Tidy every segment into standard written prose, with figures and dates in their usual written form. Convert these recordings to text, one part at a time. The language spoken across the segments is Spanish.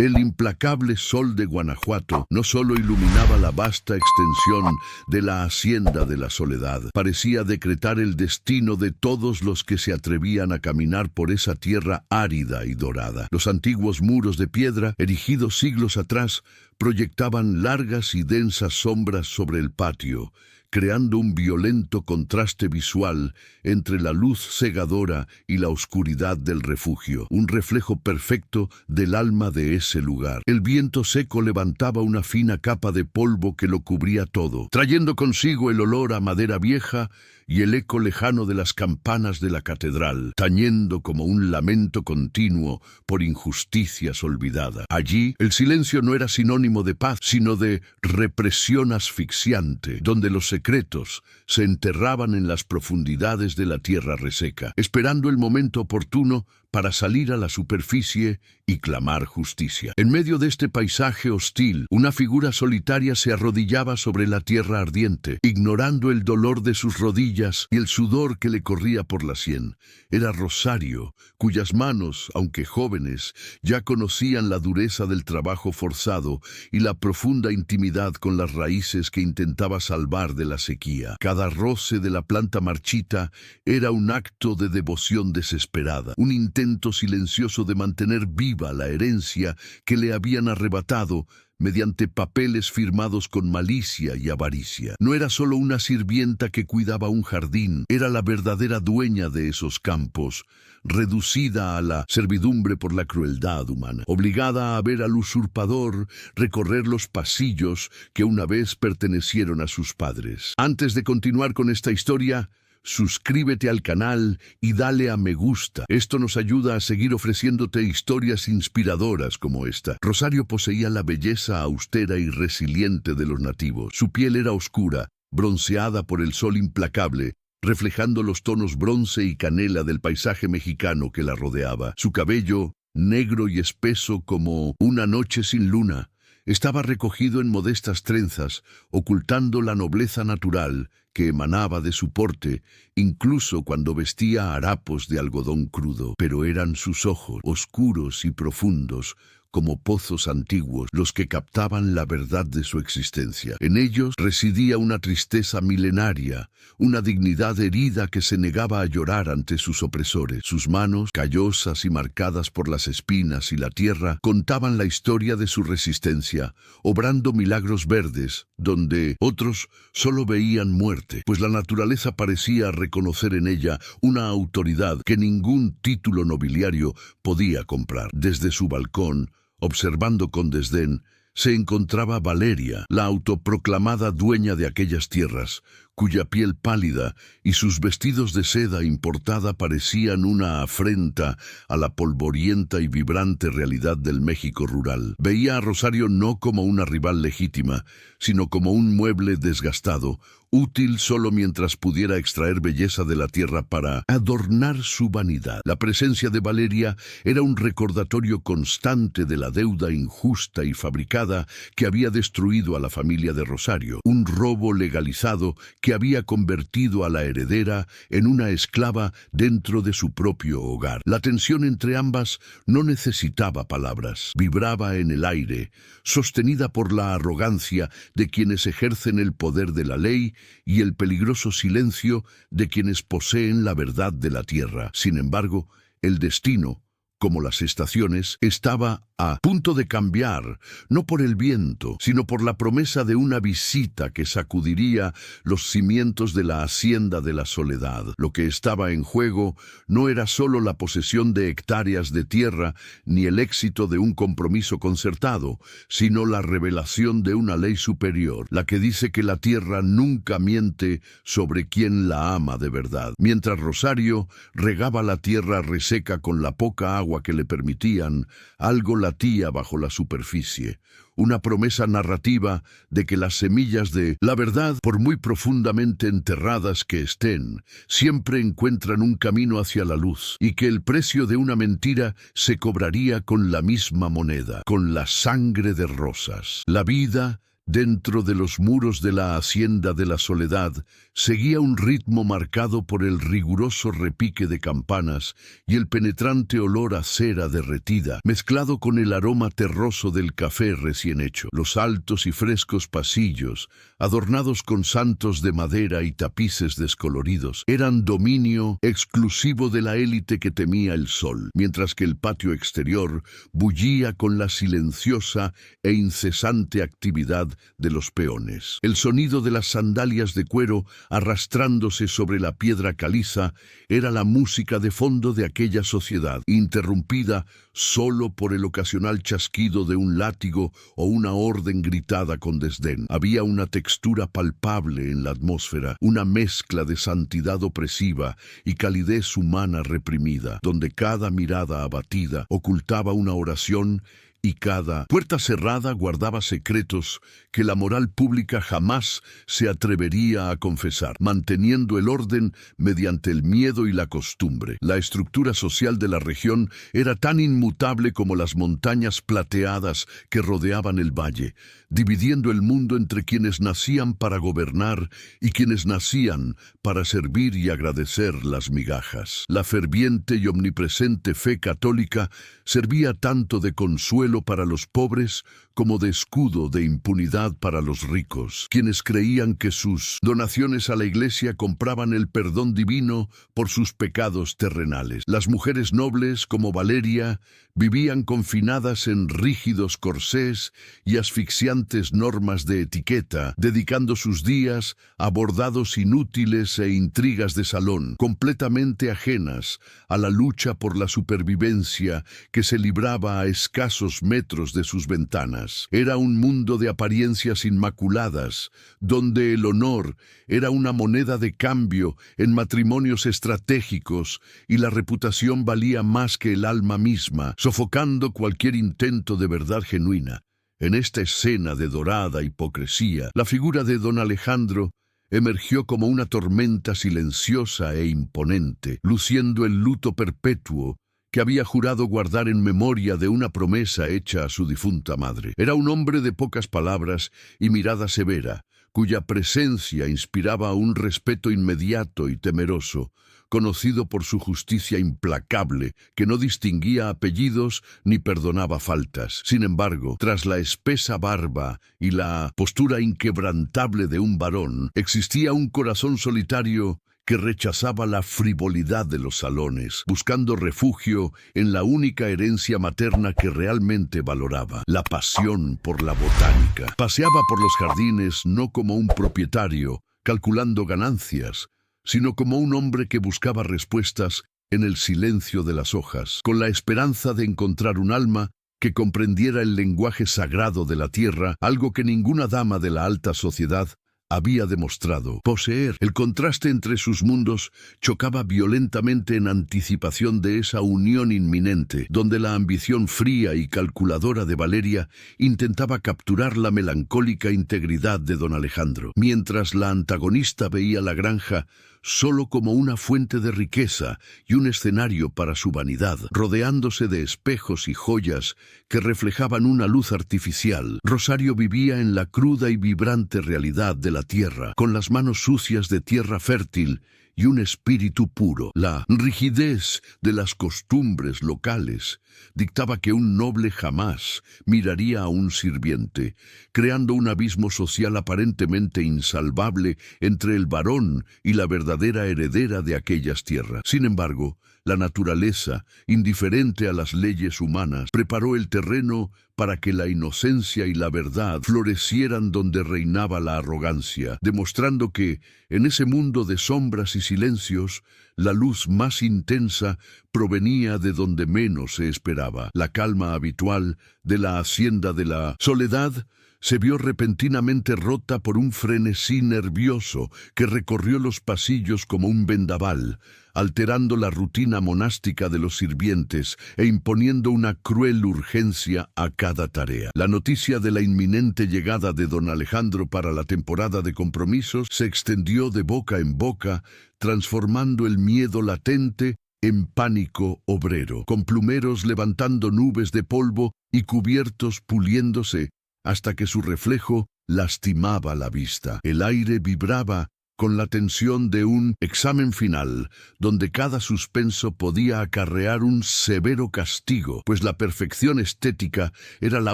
El implacable sol de Guanajuato no solo iluminaba la vasta extensión de la Hacienda de la Soledad, parecía decretar el destino de todos los que se atrevían a caminar por esa tierra árida y dorada. Los antiguos muros de piedra, erigidos siglos atrás, proyectaban largas y densas sombras sobre el patio, creando un violento contraste visual entre la luz cegadora y la oscuridad del refugio, un reflejo perfecto del alma de ese lugar. El viento seco levantaba una fina capa de polvo que lo cubría todo, trayendo consigo el olor a madera vieja y el eco lejano de las campanas de la catedral, tañendo como un lamento continuo por injusticias olvidadas. Allí, el silencio no era sinónimo de paz, sino de represión asfixiante, donde los secretos se enterraban en las profundidades de la tierra reseca, esperando el momento oportuno para salir a la superficie y clamar justicia. En medio de este paisaje hostil, una figura solitaria se arrodillaba sobre la tierra ardiente, ignorando el dolor de sus rodillas y el sudor que le corría por la sien. Era Rosario, cuyas manos, aunque jóvenes, ya conocían la dureza del trabajo forzado y la profunda intimidad con las raíces que intentaba salvar de la sequía. Cada roce de la planta marchita era un acto de devoción desesperada, un intento silencioso de mantener viva la herencia que le habían arrebatado mediante papeles firmados con malicia y avaricia. No era solo una sirvienta que cuidaba un jardín, era la verdadera dueña de esos campos, reducida a la servidumbre por la crueldad humana, obligada a ver al usurpador recorrer los pasillos que una vez pertenecieron a sus padres. Antes de continuar con esta historia, suscríbete al canal y dale a me gusta. Esto nos ayuda a seguir ofreciéndote historias inspiradoras como esta. Rosario poseía la belleza austera y resiliente de los nativos. Su piel era oscura, bronceada por el sol implacable, reflejando los tonos bronce y canela del paisaje mexicano que la rodeaba. Su cabello, negro y espeso como una noche sin luna, estaba recogido en modestas trenzas, ocultando la nobleza natural que emanaba de su porte, incluso cuando vestía harapos de algodón crudo. Pero eran sus ojos, oscuros y profundos, como pozos antiguos, los que captaban la verdad de su existencia. En ellos residía una tristeza milenaria, una dignidad herida que se negaba a llorar ante sus opresores. Sus manos, callosas y marcadas por las espinas y la tierra, contaban la historia de su resistencia, obrando milagros verdes, donde otros solo veían muerte, pues la naturaleza parecía reconocer en ella una autoridad que ningún título nobiliario podía comprar. Desde su balcón, observando con desdén, se encontraba Valeria, la autoproclamada dueña de aquellas tierras, cuya piel pálida y sus vestidos de seda importada parecían una afrenta a la polvorienta y vibrante realidad del México rural. Veía a Rosario no como una rival legítima, sino como un mueble desgastado, útil solo mientras pudiera extraer belleza de la tierra para adornar su vanidad. La presencia de Valeria era un recordatorio constante de la deuda injusta y fabricada que había destruido a la familia de Rosario, un robo legalizado que había convertido a la heredera en una esclava dentro de su propio hogar. La tensión entre ambas no necesitaba palabras, vibraba en el aire, sostenida por la arrogancia de quienes ejercen el poder de la ley y el peligroso silencio de quienes poseen la verdad de la tierra. Sin embargo, el destino, como las estaciones, estaba a punto de cambiar, no por el viento, sino por la promesa de una visita que sacudiría los cimientos de la Hacienda de la Soledad. Lo que estaba en juego no era solo la posesión de hectáreas de tierra ni el éxito de un compromiso concertado, sino la revelación de una ley superior, la que dice que la tierra nunca miente sobre quien la ama de verdad. Mientras Rosario regaba la tierra reseca con la poca agua que le permitían, algo latía bajo la superficie, una promesa narrativa de que las semillas de la verdad, por muy profundamente enterradas que estén, siempre encuentran un camino hacia la luz, y que el precio de una mentira se cobraría con la misma moneda, con la sangre de Rosas. La vida, Dentro de los muros de la Hacienda de la Soledad seguía un ritmo marcado por el riguroso repique de campanas y el penetrante olor a cera derretida, mezclado con el aroma terroso del café recién hecho. Los altos y frescos pasillos, adornados con santos de madera y tapices descoloridos, eran dominio exclusivo de la élite que temía el sol, mientras que el patio exterior bullía con la silenciosa e incesante actividad de los peones. El sonido de las sandalias de cuero arrastrándose sobre la piedra caliza era la música de fondo de aquella sociedad, interrumpida solo por el ocasional chasquido de un látigo o una orden gritada con desdén. Había una textura palpable en la atmósfera, una mezcla de santidad opresiva y calidez humana reprimida, donde cada mirada abatida ocultaba una oración y cada puerta cerrada guardaba secretos que la moral pública jamás se atrevería a confesar, manteniendo el orden mediante el miedo y la costumbre. La estructura social de la región era tan inmutable como las montañas plateadas que rodeaban el valle, dividiendo el mundo entre quienes nacían para gobernar y quienes nacían para servir y agradecer las migajas. La ferviente y omnipresente fe católica servía tanto de consuelo para los pobres como de escudo de impunidad para los ricos, quienes creían que sus donaciones a la iglesia compraban el perdón divino por sus pecados terrenales. Las mujeres nobles, como Valeria, vivían confinadas en rígidos corsés y asfixiantes normas de etiqueta, dedicando sus días a bordados inútiles e intrigas de salón, completamente ajenas a la lucha por la supervivencia que se libraba a escasos metros de sus ventanas. Era un mundo de apariencias inmaculadas, donde el honor era una moneda de cambio en matrimonios estratégicos y la reputación valía más que el alma misma, sofocando cualquier intento de verdad genuina. En esta escena de dorada hipocresía, la figura de don Alejandro emergió como una tormenta silenciosa e imponente, luciendo el luto perpetuo que había jurado guardar en memoria de una promesa hecha a su difunta madre. Era un hombre de pocas palabras y mirada severa, cuya presencia inspiraba un respeto inmediato y temeroso, conocido por su justicia implacable, que no distinguía apellidos ni perdonaba faltas. Sin embargo, tras la espesa barba y la postura inquebrantable de un varón, existía un corazón solitario que rechazaba la frivolidad de los salones, buscando refugio en la única herencia materna que realmente valoraba, la pasión por la botánica. Paseaba por los jardines no como un propietario, calculando ganancias, sino como un hombre que buscaba respuestas en el silencio de las hojas, con la esperanza de encontrar un alma que comprendiera el lenguaje sagrado de la tierra, algo que ninguna dama de la alta sociedad había demostrado poseer. El contraste entre sus mundos chocaba violentamente en anticipación de esa unión inminente, donde la ambición fría y calculadora de Valeria intentaba capturar la melancólica integridad de don Alejandro, mientras la antagonista veía la granja solo como una fuente de riqueza y un escenario para su vanidad, rodeándose de espejos y joyas que reflejaban una luz artificial. Rosario vivía en la cruda y vibrante realidad de la tierra, con las manos sucias de tierra fértil y un espíritu puro. La rigidez de las costumbres locales dictaba que un noble jamás miraría a un sirviente, creando un abismo social aparentemente insalvable entre el varón y la verdadera heredera de aquellas tierras. Sin embargo, la naturaleza, indiferente a las leyes humanas, preparó el terreno para que la inocencia y la verdad florecieran donde reinaba la arrogancia, demostrando que, en ese mundo de sombras y silencios, la luz más intensa provenía de donde menos se esperaba. La calma habitual de la Hacienda de la Soledad se vio repentinamente rota por un frenesí nervioso que recorrió los pasillos como un vendaval, alterando la rutina monástica de los sirvientes e imponiendo una cruel urgencia a cada tarea. La noticia de la inminente llegada de don Alejandro para la temporada de compromisos se extendió de boca en boca, transformando el miedo latente en pánico obrero, con plumeros levantando nubes de polvo y cubiertos puliéndose hasta que su reflejo lastimaba la vista. El aire vibraba con la tensión de un examen final, donde cada suspenso podía acarrear un severo castigo, pues la perfección estética era la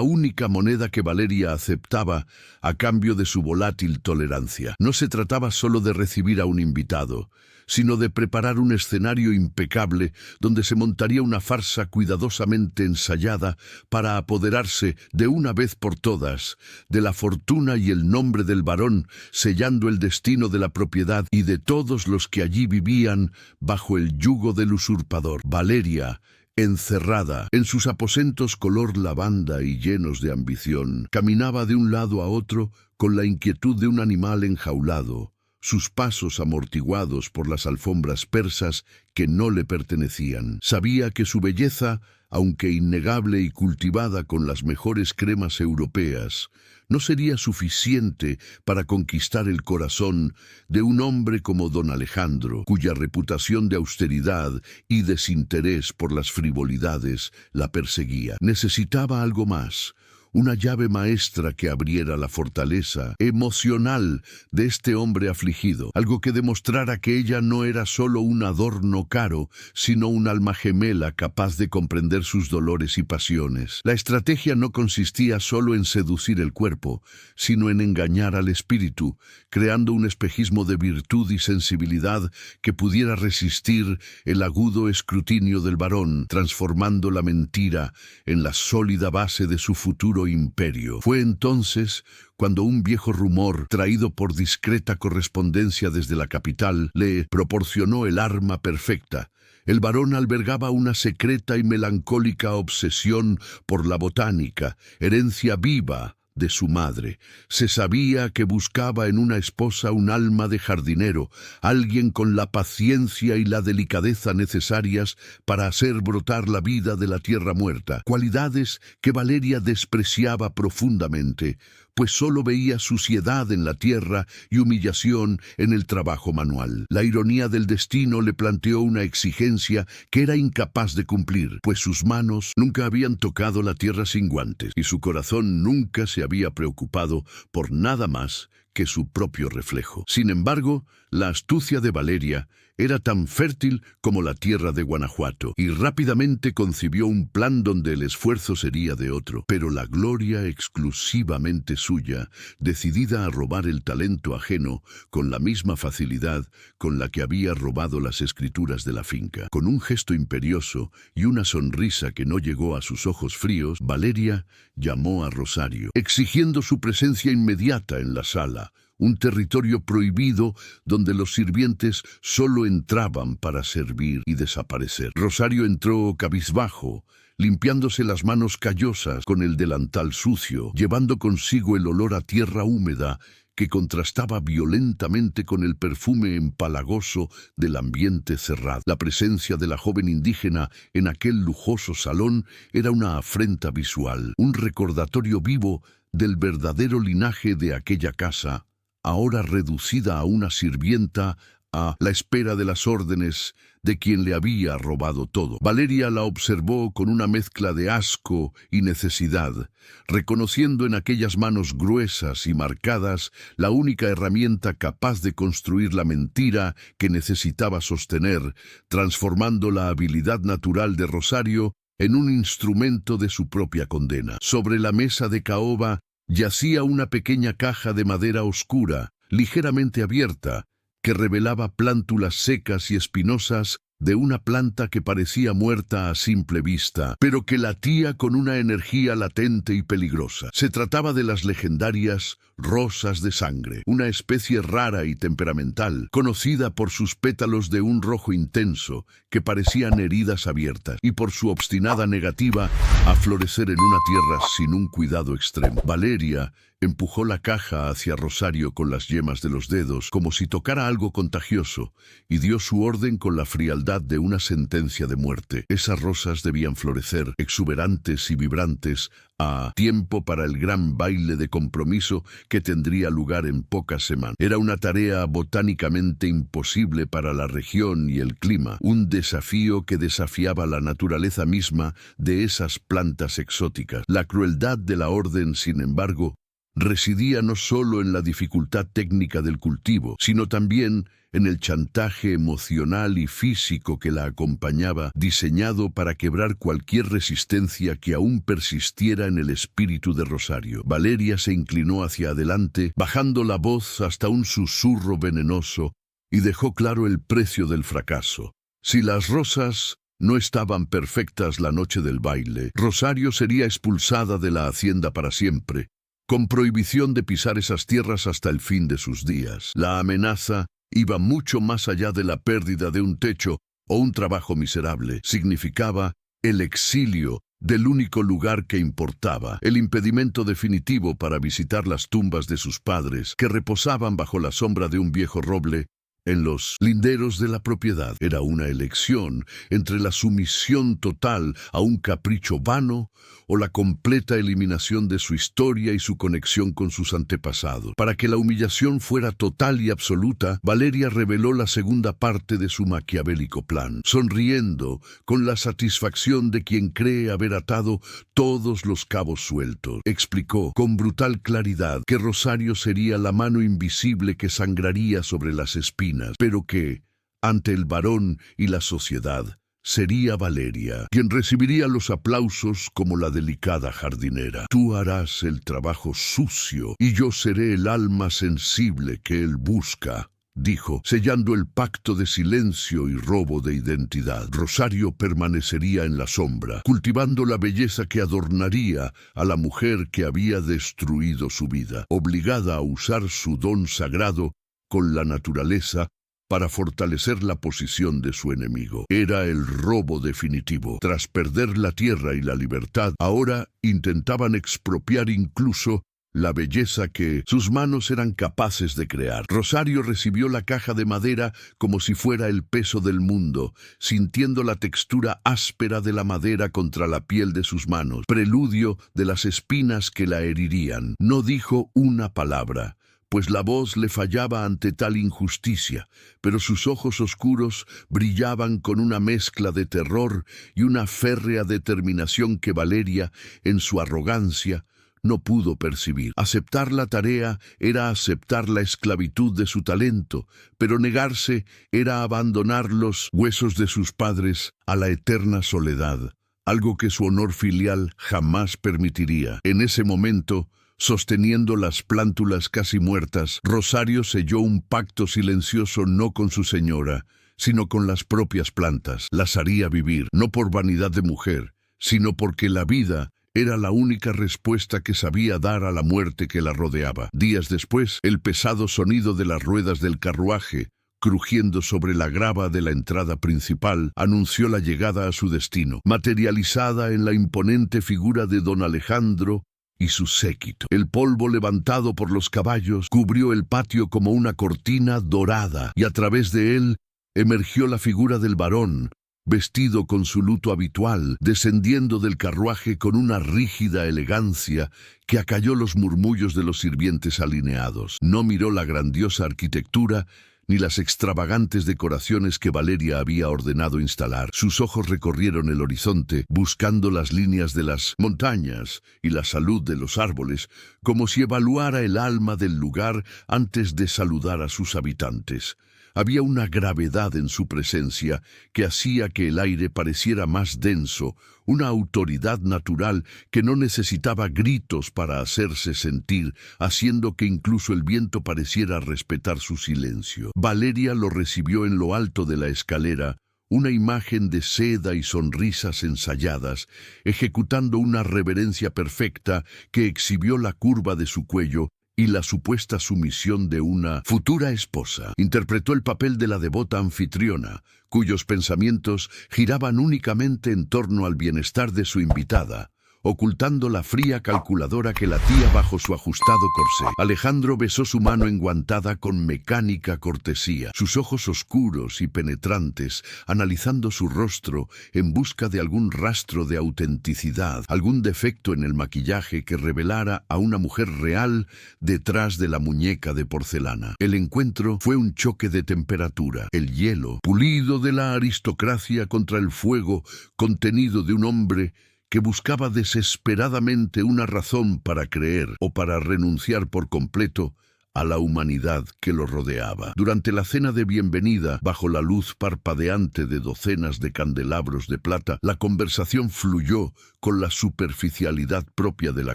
única moneda que Valeria aceptaba a cambio de su volátil tolerancia. No se trataba solo de recibir a un invitado, sino de preparar un escenario impecable donde se montaría una farsa cuidadosamente ensayada para apoderarse de una vez por todas de la fortuna y el nombre del varón, sellando el destino de la propiedad y de todos los que allí vivían bajo el yugo del usurpador. Valeria, encerrada en sus aposentos color lavanda y llenos de ambición, caminaba de un lado a otro con la inquietud de un animal enjaulado, sus pasos amortiguados por las alfombras persas que no le pertenecían. Sabía que su belleza, aunque innegable y cultivada con las mejores cremas europeas, no sería suficiente para conquistar el corazón de un hombre como don Alejandro, cuya reputación de austeridad y desinterés por las frivolidades la perseguía. Necesitaba algo más, una llave maestra que abriera la fortaleza emocional de este hombre afligido, algo que demostrara que ella no era solo un adorno caro, sino un alma gemela capaz de comprender sus dolores y pasiones. La estrategia no consistía solo en seducir el cuerpo, sino en engañar al espíritu, creando un espejismo de virtud y sensibilidad que pudiera resistir el agudo escrutinio del varón, transformando la mentira en la sólida base de su futuro imperio. Fue entonces cuando un viejo rumor, traído por discreta correspondencia desde la capital, le proporcionó el arma perfecta. El varón albergaba una secreta y melancólica obsesión por la botánica, herencia viva de su madre. Se sabía que buscaba en una esposa un alma de jardinero, alguien con la paciencia y la delicadeza necesarias para hacer brotar la vida de la tierra muerta, cualidades que Valeria despreciaba profundamente, pues solo veía suciedad en la tierra y humillación en el trabajo manual. La ironía del destino le planteó una exigencia que era incapaz de cumplir, pues sus manos nunca habían tocado la tierra sin guantes, y su corazón nunca se había preocupado por nada más que su propio reflejo. Sin embargo, la astucia de Valeria era tan fértil como la tierra de Guanajuato, y rápidamente concibió un plan donde el esfuerzo sería de otro, pero la gloria exclusivamente suya, decidida a robar el talento ajeno con la misma facilidad con la que había robado las escrituras de la finca. Con un gesto imperioso y una sonrisa que no llegó a sus ojos fríos, Valeria llamó a Rosario, exigiendo su presencia inmediata en la sala, un territorio prohibido donde los sirvientes solo entraban para servir y desaparecer. Rosario entró cabizbajo, limpiándose las manos callosas con el delantal sucio, llevando consigo el olor a tierra húmeda que contrastaba violentamente con el perfume empalagoso del ambiente cerrado. La presencia de la joven indígena en aquel lujoso salón era una afrenta visual, un recordatorio vivo del verdadero linaje de aquella casa, ahora reducida a una sirvienta a la espera de las órdenes de quien le había robado todo. Valeria la observó con una mezcla de asco y necesidad, reconociendo en aquellas manos gruesas y marcadas la única herramienta capaz de construir la mentira que necesitaba sostener, transformando la habilidad natural de Rosario en un instrumento de su propia condena. Sobre la mesa de caoba yacía una pequeña caja de madera oscura, ligeramente abierta, que revelaba plántulas secas y espinosas de una planta que parecía muerta a simple vista, pero que latía con una energía latente y peligrosa. Se trataba de las legendarias rosas de sangre, una especie rara y temperamental, conocida por sus pétalos de un rojo intenso, que parecían heridas abiertas, y por su obstinada negativa a florecer en una tierra sin un cuidado extremo. Valeria empujó la caja hacia Rosario con las yemas de los dedos, como si tocara algo contagioso, y dio su orden con la frialdad de una sentencia de muerte. Esas rosas debían florecer, exuberantes y vibrantes, a tiempo para el gran baile de compromiso que tendría lugar en pocas semanas. Era una tarea botánicamente imposible para la región y el clima, un desafío que desafiaba la naturaleza misma de esas plantas exóticas. La crueldad de la orden, sin embargo, residía no solo en la dificultad técnica del cultivo, sino también en el chantaje emocional y físico que la acompañaba, diseñado para quebrar cualquier resistencia que aún persistiera en el espíritu de Rosario. Valeria se inclinó hacia adelante, bajando la voz hasta un susurro venenoso, y dejó claro el precio del fracaso. Si las rosas no estaban perfectas la noche del baile, Rosario sería expulsada de la hacienda para siempre, con prohibición de pisar esas tierras hasta el fin de sus días. La amenaza iba mucho más allá de la pérdida de un techo o un trabajo miserable. Significaba el exilio del único lugar que importaba, el impedimento definitivo para visitar las tumbas de sus padres, que reposaban bajo la sombra de un viejo roble en los linderos de la propiedad. Era una elección entre la sumisión total a un capricho vano o la completa eliminación de su historia y su conexión con sus antepasados. Para que la humillación fuera total y absoluta, Valeria reveló la segunda parte de su maquiavélico plan, sonriendo con la satisfacción de quien cree haber atado todos los cabos sueltos. Explicó con brutal claridad que Rosario sería la mano invisible que sangraría sobre las espinas, pero que, ante el varón y la sociedad, sería Valeria quien recibiría los aplausos como la delicada jardinera. Tú harás el trabajo sucio y yo seré el alma sensible que él busca, dijo, sellando el pacto de silencio y robo de identidad. Rosario permanecería en la sombra, cultivando la belleza que adornaría a la mujer que había destruido su vida, obligada a usar su don sagrado con la naturaleza para fortalecer la posición de su enemigo. Era el robo definitivo. Tras perder la tierra y la libertad, ahora intentaban expropiar incluso la belleza que sus manos eran capaces de crear. Rosario recibió la caja de madera como si fuera el peso del mundo, sintiendo la textura áspera de la madera contra la piel de sus manos, preludio de las espinas que la herirían. No dijo una palabra, pues la voz le fallaba ante tal injusticia, pero sus ojos oscuros brillaban con una mezcla de terror y una férrea determinación que Valeria, en su arrogancia, no pudo percibir. Aceptar la tarea era aceptar la esclavitud de su talento, pero negarse era abandonar los huesos de sus padres a la eterna soledad, algo que su honor filial jamás permitiría. En ese momento, sosteniendo las plántulas casi muertas, Rosario selló un pacto silencioso no con su señora, sino con las propias plantas. Las haría vivir, no por vanidad de mujer, sino porque la vida era la única respuesta que sabía dar a la muerte que la rodeaba. Días después, el pesado sonido de las ruedas del carruaje, crujiendo sobre la grava de la entrada principal, anunció la llegada a su destino, materializada en la imponente figura de don Alejandro y su séquito. El polvo levantado por los caballos cubrió el patio como una cortina dorada, y a través de él emergió la figura del varón, vestido con su luto habitual, descendiendo del carruaje con una rígida elegancia que acalló los murmullos de los sirvientes alineados. No miró la grandiosa arquitectura ni las extravagantes decoraciones que Valeria había ordenado instalar. Sus ojos recorrieron el horizonte, buscando las líneas de las montañas y la salud de los árboles, como si evaluara el alma del lugar antes de saludar a sus habitantes. Había una gravedad en su presencia que hacía que el aire pareciera más denso, una autoridad natural que no necesitaba gritos para hacerse sentir, haciendo que incluso el viento pareciera respetar su silencio. Valeria lo recibió en lo alto de la escalera, una imagen de seda y sonrisas ensayadas, ejecutando una reverencia perfecta que exhibió la curva de su cuello y la supuesta sumisión de una futura esposa. Interpretó el papel de la devota anfitriona, cuyos pensamientos giraban únicamente en torno al bienestar de su invitada, ocultando la fría calculadora que latía bajo su ajustado corsé. Alejandro besó su mano enguantada con mecánica cortesía, sus ojos oscuros y penetrantes, analizando su rostro en busca de algún rastro de autenticidad, algún defecto en el maquillaje que revelara a una mujer real detrás de la muñeca de porcelana. El encuentro fue un choque de temperatura. El hielo, pulido de la aristocracia contra el fuego contenido de un hombre que buscaba desesperadamente una razón para creer o para renunciar por completo a la humanidad que lo rodeaba. Durante la cena de bienvenida, bajo la luz parpadeante de docenas de candelabros de plata, la conversación fluyó con la superficialidad propia de la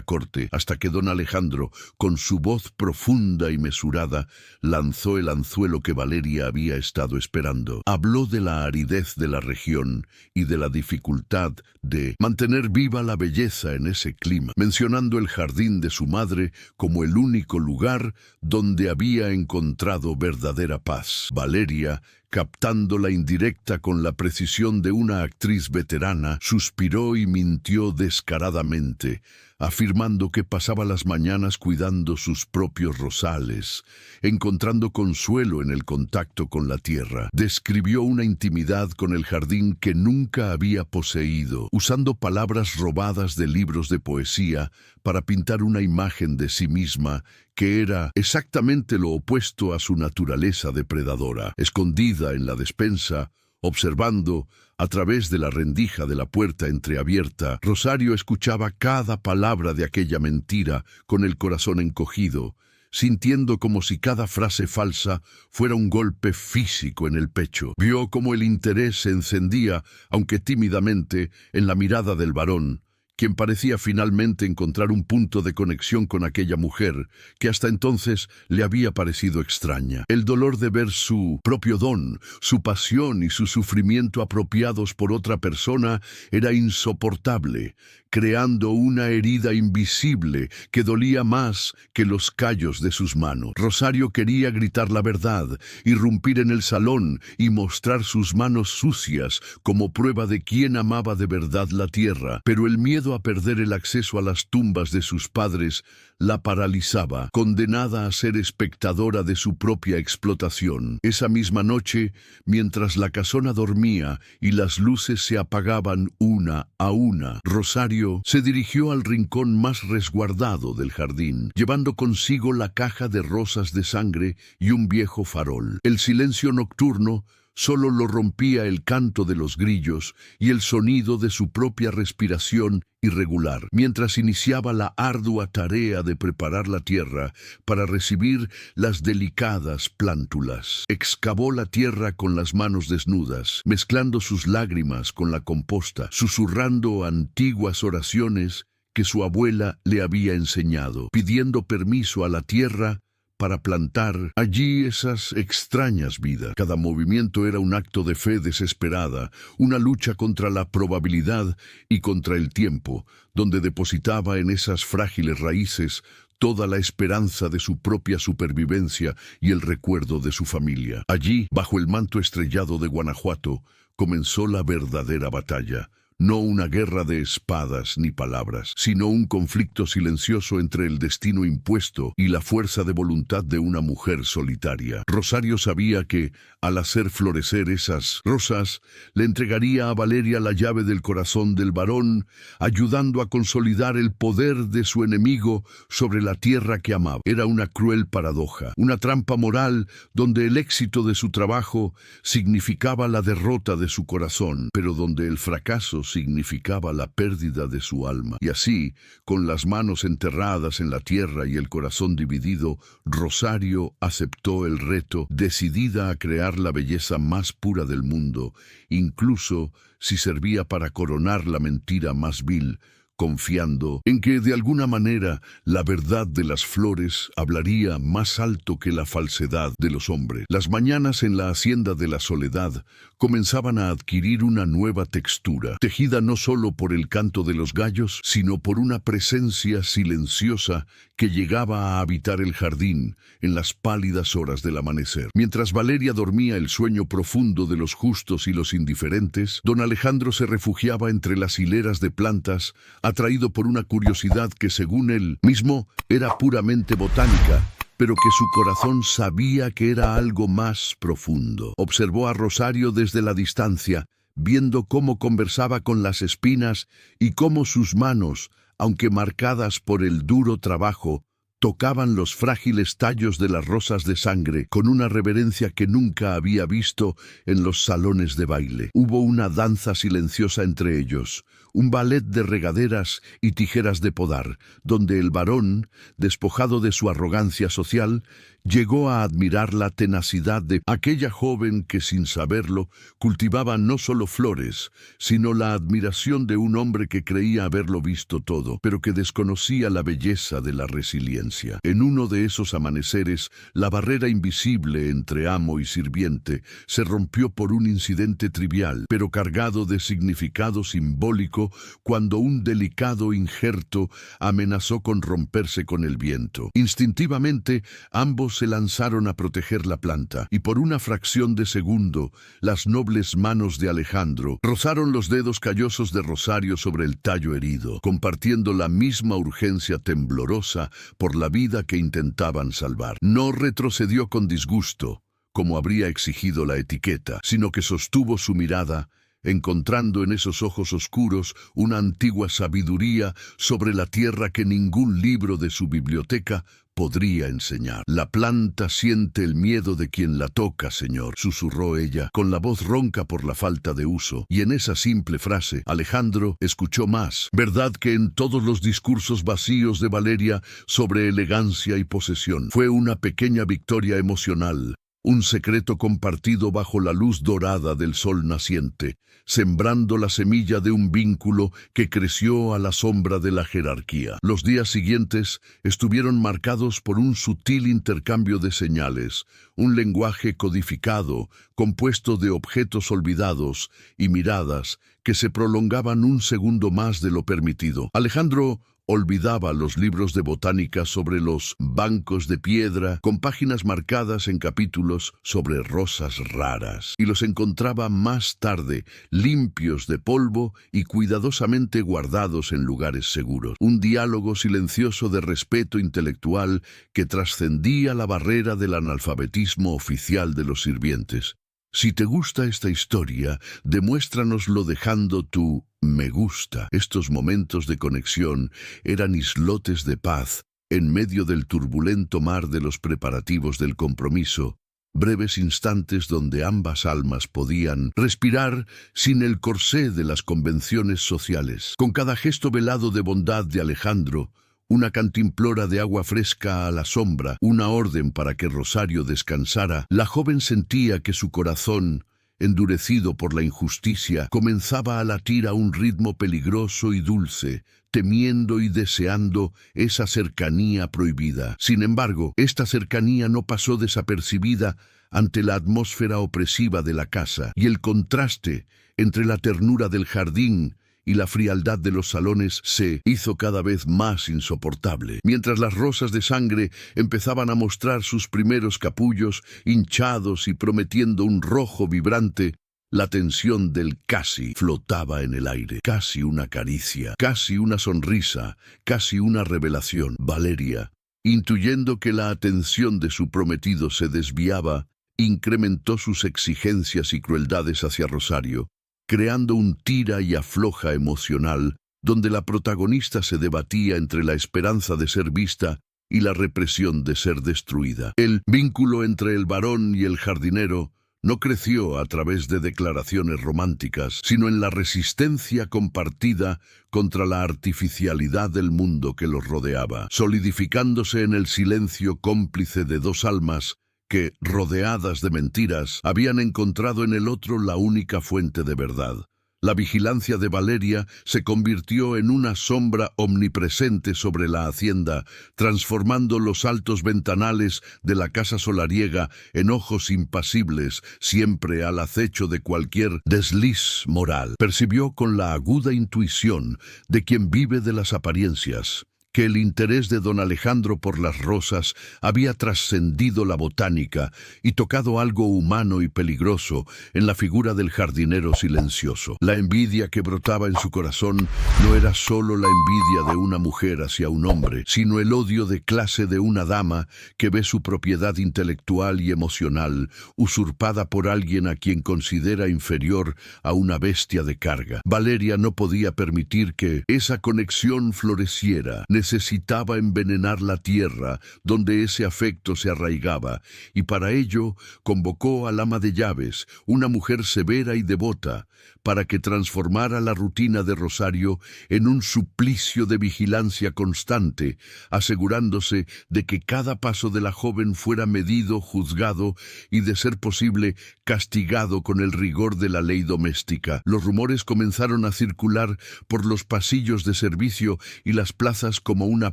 corte, hasta que don Alejandro, con su voz profunda y mesurada, lanzó el anzuelo que Valeria había estado esperando. Habló de la aridez de la región y de la dificultad de mantener viva la belleza en ese clima, mencionando el jardín de su madre como el único lugar donde había encontrado verdadera paz. Valeria, captando la indirecta con la precisión de una actriz veterana, suspiró y mintió descaradamente, afirmando que pasaba las mañanas cuidando sus propios rosales, encontrando consuelo en el contacto con la tierra. Describió una intimidad con el jardín que nunca había poseído, usando palabras robadas de libros de poesía para pintar una imagen de sí misma que era exactamente lo opuesto a su naturaleza depredadora. Escondida en la despensa, observando a través de la rendija de la puerta entreabierta, Rosario escuchaba cada palabra de aquella mentira con el corazón encogido, sintiendo como si cada frase falsa fuera un golpe físico en el pecho. Vio cómo el interés se encendía, aunque tímidamente, en la mirada del varón, quien parecía finalmente encontrar un punto de conexión con aquella mujer que hasta entonces le había parecido extraña. El dolor de ver su propio don, su pasión y su sufrimiento apropiados por otra persona era insoportable, creando una herida invisible que dolía más que los callos de sus manos. Rosario quería gritar la verdad, irrumpir en el salón y mostrar sus manos sucias como prueba de quién amaba de verdad la tierra, pero el miedo a perder el acceso a las tumbas de sus padres la paralizaba, condenada a ser espectadora de su propia explotación. Esa misma noche, mientras la casona dormía y las luces se apagaban una a una, Rosario se dirigió al rincón más resguardado del jardín, llevando consigo la caja de rosas de sangre y un viejo farol. El silencio nocturno solo lo rompía el canto de los grillos y el sonido de su propia respiración irregular, mientras iniciaba la ardua tarea de preparar la tierra para recibir las delicadas plántulas. Excavó la tierra con las manos desnudas, mezclando sus lágrimas con la composta, susurrando antiguas oraciones que su abuela le había enseñado, pidiendo permiso a la tierra para plantar allí esas extrañas vidas. Cada movimiento era un acto de fe desesperada, una lucha contra la probabilidad y contra el tiempo, donde depositaba en esas frágiles raíces toda la esperanza de su propia supervivencia y el recuerdo de su familia. Allí, bajo el manto estrellado de Guanajuato, comenzó la verdadera batalla. No una guerra de espadas ni palabras, sino un conflicto silencioso entre el destino impuesto y la fuerza de voluntad de una mujer solitaria. Rosario sabía que, al hacer florecer esas rosas, le entregaría a Valeria la llave del corazón del varón, ayudando a consolidar el poder de su enemigo sobre la tierra que amaba. Era una cruel paradoja, una trampa moral donde el éxito de su trabajo significaba la derrota de su corazón, pero donde el fracaso significaba la pérdida de su alma. Y así, con las manos enterradas en la tierra y el corazón dividido, Rosario aceptó el reto, decidida a crear la belleza más pura del mundo, incluso si servía para coronar la mentira más vil, confiando en que de alguna manera la verdad de las flores hablaría más alto que la falsedad de los hombres. Las mañanas en la hacienda de la Soledad comenzaban a adquirir una nueva textura, tejida no solo por el canto de los gallos, sino por una presencia silenciosa que llegaba a habitar el jardín en las pálidas horas del amanecer. Mientras Valeria dormía el sueño profundo de los justos y los indiferentes, don Alejandro se refugiaba entre las hileras de plantas, atraído por una curiosidad que, según él mismo, era puramente botánica, pero que su corazón sabía que era algo más profundo. Observó a Rosario desde la distancia, viendo cómo conversaba con las espinas y cómo sus manos, aunque marcadas por el duro trabajo, tocaban los frágiles tallos de las rosas de sangre con una reverencia que nunca había visto en los salones de baile. Hubo una danza silenciosa entre ellos, un ballet de regaderas y tijeras de podar, donde el varón, despojado de su arrogancia social, llegó a admirar la tenacidad de aquella joven que, sin saberlo, cultivaba no solo flores, sino la admiración de un hombre que creía haberlo visto todo, pero que desconocía la belleza de la resiliencia. En uno de esos amaneceres, la barrera invisible entre amo y sirviente se rompió por un incidente trivial, pero cargado de significado simbólico, cuando un delicado injerto amenazó con romperse con el viento. Instintivamente, ambos se lanzaron a proteger la planta, y por una fracción de segundo, las nobles manos de Alejandro rozaron los dedos callosos de Rosario sobre el tallo herido, compartiendo la misma urgencia temblorosa por la vida que intentaban salvar. No retrocedió con disgusto, como habría exigido la etiqueta, sino que sostuvo su mirada, encontrando en esos ojos oscuros una antigua sabiduría sobre la tierra que ningún libro de su biblioteca podría enseñar. La planta siente el miedo de quien la toca, señor, susurró ella, con la voz ronca por la falta de uso, y en esa simple frase, Alejandro escuchó más. ¿Verdad que en todos los discursos vacíos de Valeria sobre elegancia y posesión fue una pequeña victoria emocional? Un secreto compartido bajo la luz dorada del sol naciente, sembrando la semilla de un vínculo que creció a la sombra de la jerarquía. Los días siguientes estuvieron marcados por un sutil intercambio de señales, un lenguaje codificado, compuesto de objetos olvidados y miradas que se prolongaban un segundo más de lo permitido. Alejandro olvidaba los libros de botánica sobre los bancos de piedra con páginas marcadas en capítulos sobre rosas raras, y los encontraba más tarde limpios de polvo y cuidadosamente guardados en lugares seguros. Un diálogo silencioso de respeto intelectual que trascendía la barrera del analfabetismo oficial de los sirvientes. Si te gusta esta historia, demuéstranoslo dejando tu me gusta. Estos momentos de conexión eran islotes de paz en medio del turbulento mar de los preparativos del compromiso, breves instantes donde ambas almas podían respirar sin el corsé de las convenciones sociales. Con cada gesto velado de bondad de Alejandro, una cantimplora de agua fresca a la sombra, una orden para que Rosario descansara, la joven sentía que su corazón, endurecido por la injusticia, comenzaba a latir a un ritmo peligroso y dulce, temiendo y deseando esa cercanía prohibida. Sin embargo, esta cercanía no pasó desapercibida ante la atmósfera opresiva de la casa, y el contraste entre la ternura del jardín y la frialdad de los salones se hizo cada vez más insoportable. Mientras las rosas de sangre empezaban a mostrar sus primeros capullos, hinchados y prometiendo un rojo vibrante, la tensión del casi flotaba en el aire. Casi una caricia, casi una sonrisa, casi una revelación. Valeria, intuyendo que la atención de su prometido se desviaba, incrementó sus exigencias y crueldades hacia Rosario, creando un tira y afloja emocional donde la protagonista se debatía entre la esperanza de ser vista y la represión de ser destruida. El vínculo entre el varón y el jardinero no creció a través de declaraciones románticas, sino en la resistencia compartida contra la artificialidad del mundo que los rodeaba, solidificándose en el silencio cómplice de dos almas que, rodeadas de mentiras, habían encontrado en el otro la única fuente de verdad. La vigilancia de Valeria se convirtió en una sombra omnipresente sobre la hacienda, transformando los altos ventanales de la casa solariega en ojos impasibles, siempre al acecho de cualquier desliz moral. Percibió con la aguda intuición de quien vive de las apariencias que el interés de don Alejandro por las rosas había trascendido la botánica y tocado algo humano y peligroso en la figura del jardinero silencioso. La envidia que brotaba en su corazón no era solo la envidia de una mujer hacia un hombre, sino el odio de clase de una dama que ve su propiedad intelectual y emocional usurpada por alguien a quien considera inferior a una bestia de carga. Valeria no podía permitir que esa conexión floreciera. necesitaba envenenar la tierra donde ese afecto se arraigaba, y para ello convocó al ama de llaves, una mujer severa y devota, para que transformara la rutina de Rosario en un suplicio de vigilancia constante, asegurándose de que cada paso de la joven fuera medido, juzgado y, de ser posible, castigado con el rigor de la ley doméstica. Los rumores comenzaron a circular por los pasillos de servicio y las plazas como una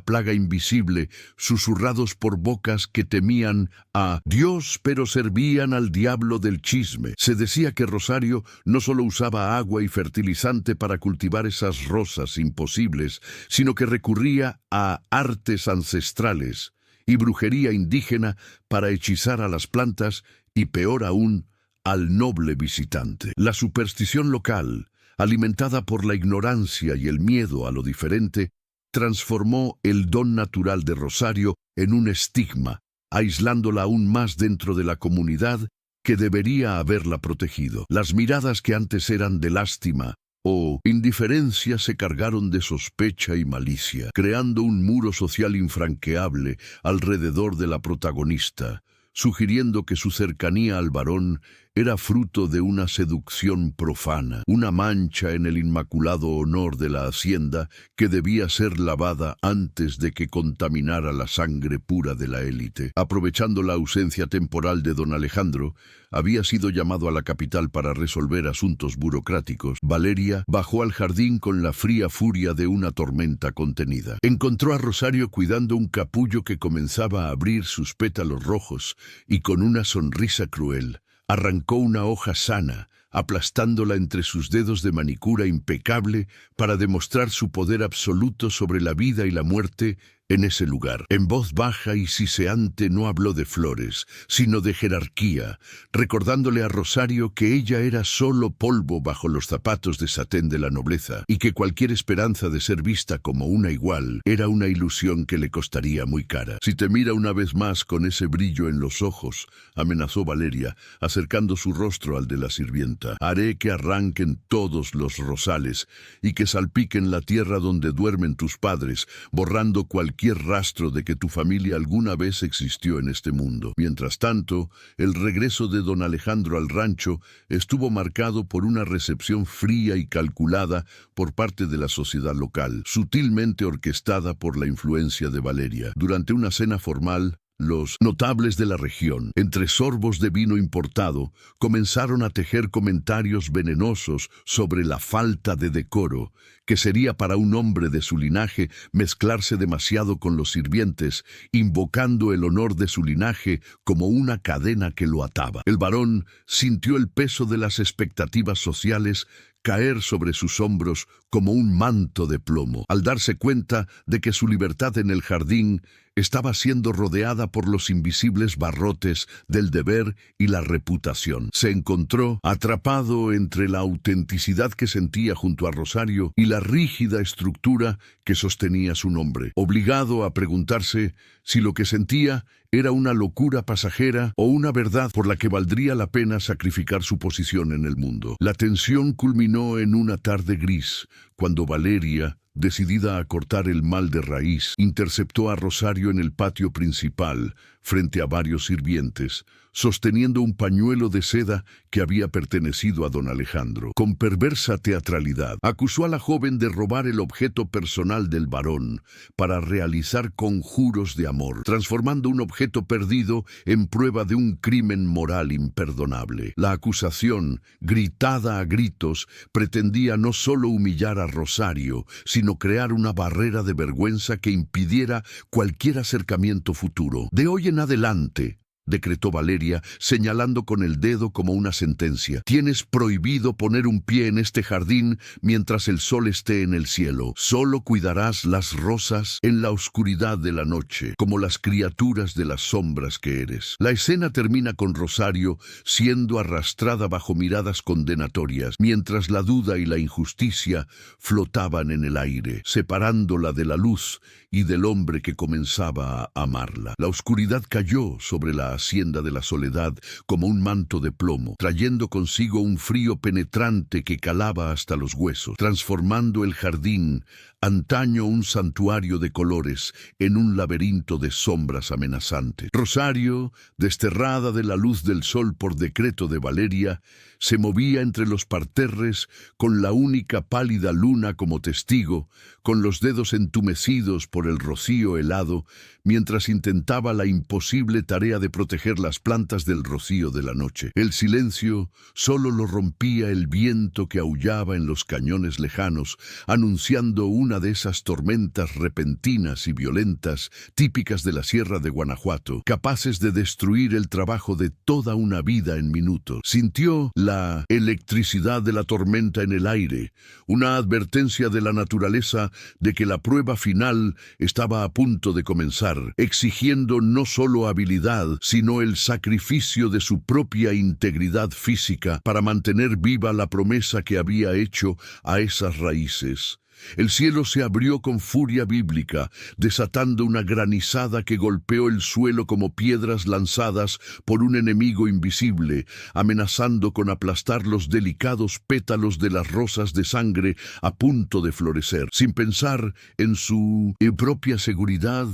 plaga invisible, susurrados por bocas que temían a Dios pero servían al diablo del chisme. Se decía que Rosario no solo usaba agua y fertilizante para cultivar esas rosas imposibles, sino que recurría a artes ancestrales y brujería indígena para hechizar a las plantas y, peor aún, al noble visitante. La superstición local, alimentada por la ignorancia y el miedo a lo diferente, transformó el don natural de Rosario en un estigma, aislándola aún más dentro de la comunidad que debería haberla protegido. Las miradas que antes eran de lástima o indiferencia se cargaron de sospecha y malicia, creando un muro social infranqueable alrededor de la protagonista, sugiriendo que su cercanía al varón era fruto de una seducción profana, una mancha en el inmaculado honor de la hacienda que debía ser lavada antes de que contaminara la sangre pura de la élite. Aprovechando la ausencia temporal de don Alejandro, había sido llamado a la capital para resolver asuntos burocráticos. Valeria bajó al jardín con la fría furia de una tormenta contenida. Encontró a Rosario cuidando un capullo que comenzaba a abrir sus pétalos rojos y, con una sonrisa cruel, arrancó una hoja sana, aplastándola entre sus dedos de manicura impecable para demostrar su poder absoluto sobre la vida y la muerte en ese lugar. En voz baja y siseante no habló de flores, sino de jerarquía, recordándole a Rosario que ella era solo polvo bajo los zapatos de satén de la nobleza, y que cualquier esperanza de ser vista como una igual era una ilusión que le costaría muy cara. «Si te mira una vez más con ese brillo en los ojos», amenazó Valeria, acercando su rostro al de la sirvienta, «haré que arranquen todos los rosales y que salpiquen la tierra donde duermen tus padres, borrando cualquier rastro de que tu familia alguna vez existió en este mundo». Mientras tanto, el regreso de don Alejandro al rancho estuvo marcado por una recepción fría y calculada por parte de la sociedad local, sutilmente orquestada por la influencia de Valeria. Durante una cena formal, los notables de la región, entre sorbos de vino importado, comenzaron a tejer comentarios venenosos sobre la falta de decoro, que sería para un hombre de su linaje mezclarse demasiado con los sirvientes, invocando el honor de su linaje como una cadena que lo ataba. El varón sintió el peso de las expectativas sociales caer sobre sus hombros como un manto de plomo, al darse cuenta de que su libertad en el jardín estaba siendo rodeada por los invisibles barrotes del deber y la reputación. Se encontró atrapado entre la autenticidad que sentía junto a Rosario y la rígida estructura que sostenía su nombre, obligado a preguntarse si lo que sentía era una locura pasajera o una verdad por la que valdría la pena sacrificar su posición en el mundo. La tensión culminó en una tarde gris, cuando Valeria, decidida a cortar el mal de raíz, interceptó a Rosario en el patio principal, frente a varios sirvientes, sosteniendo un pañuelo de seda que había pertenecido a don Alejandro. Con perversa teatralidad, acusó a la joven de robar el objeto personal del varón para realizar conjuros de amor, transformando un objeto perdido en prueba de un crimen moral imperdonable. La acusación, gritada a gritos, pretendía no solo humillar a Rosario, sino crear una barrera de vergüenza que impidiera cualquier acercamiento futuro. «De hoy en adelante», decretó Valeria, señalando con el dedo como una sentencia, «tienes prohibido poner un pie en este jardín mientras el sol esté en el cielo. Solo cuidarás las rosas en la oscuridad de la noche, como las criaturas de las sombras que eres». La escena termina con Rosario siendo arrastrada bajo miradas condenatorias, mientras la duda y la injusticia flotaban en el aire, separándola de la luz y del hombre que comenzaba a amarla. La oscuridad cayó sobre la la hacienda de la soledad como un manto de plomo, trayendo consigo un frío penetrante que calaba hasta los huesos, transformando el jardín, antaño un santuario de colores, en un laberinto de sombras amenazantes. Rosario, desterrada de la luz del sol por decreto de Valeria, se movía entre los parterres con la única pálida luna como testigo, con los dedos entumecidos por el rocío helado, mientras intentaba la imposible tarea de proteger las plantas del rocío de la noche. El silencio solo lo rompía el viento que aullaba en los cañones lejanos, anunciando una de esas tormentas repentinas y violentas típicas de la Sierra de Guanajuato, capaces de destruir el trabajo de toda una vida en minutos. Sintió la electricidad de la tormenta en el aire, una advertencia de la naturaleza de que la prueba final estaba a punto de comenzar, exigiendo no solo habilidad, sino el sacrificio de su propia integridad física para mantener viva la promesa que había hecho a esas raíces. El cielo se abrió con furia bíblica, desatando una granizada que golpeó el suelo como piedras lanzadas por un enemigo invisible, amenazando con aplastar los delicados pétalos de las rosas de sangre a punto de florecer. Sin pensar en su propia seguridad,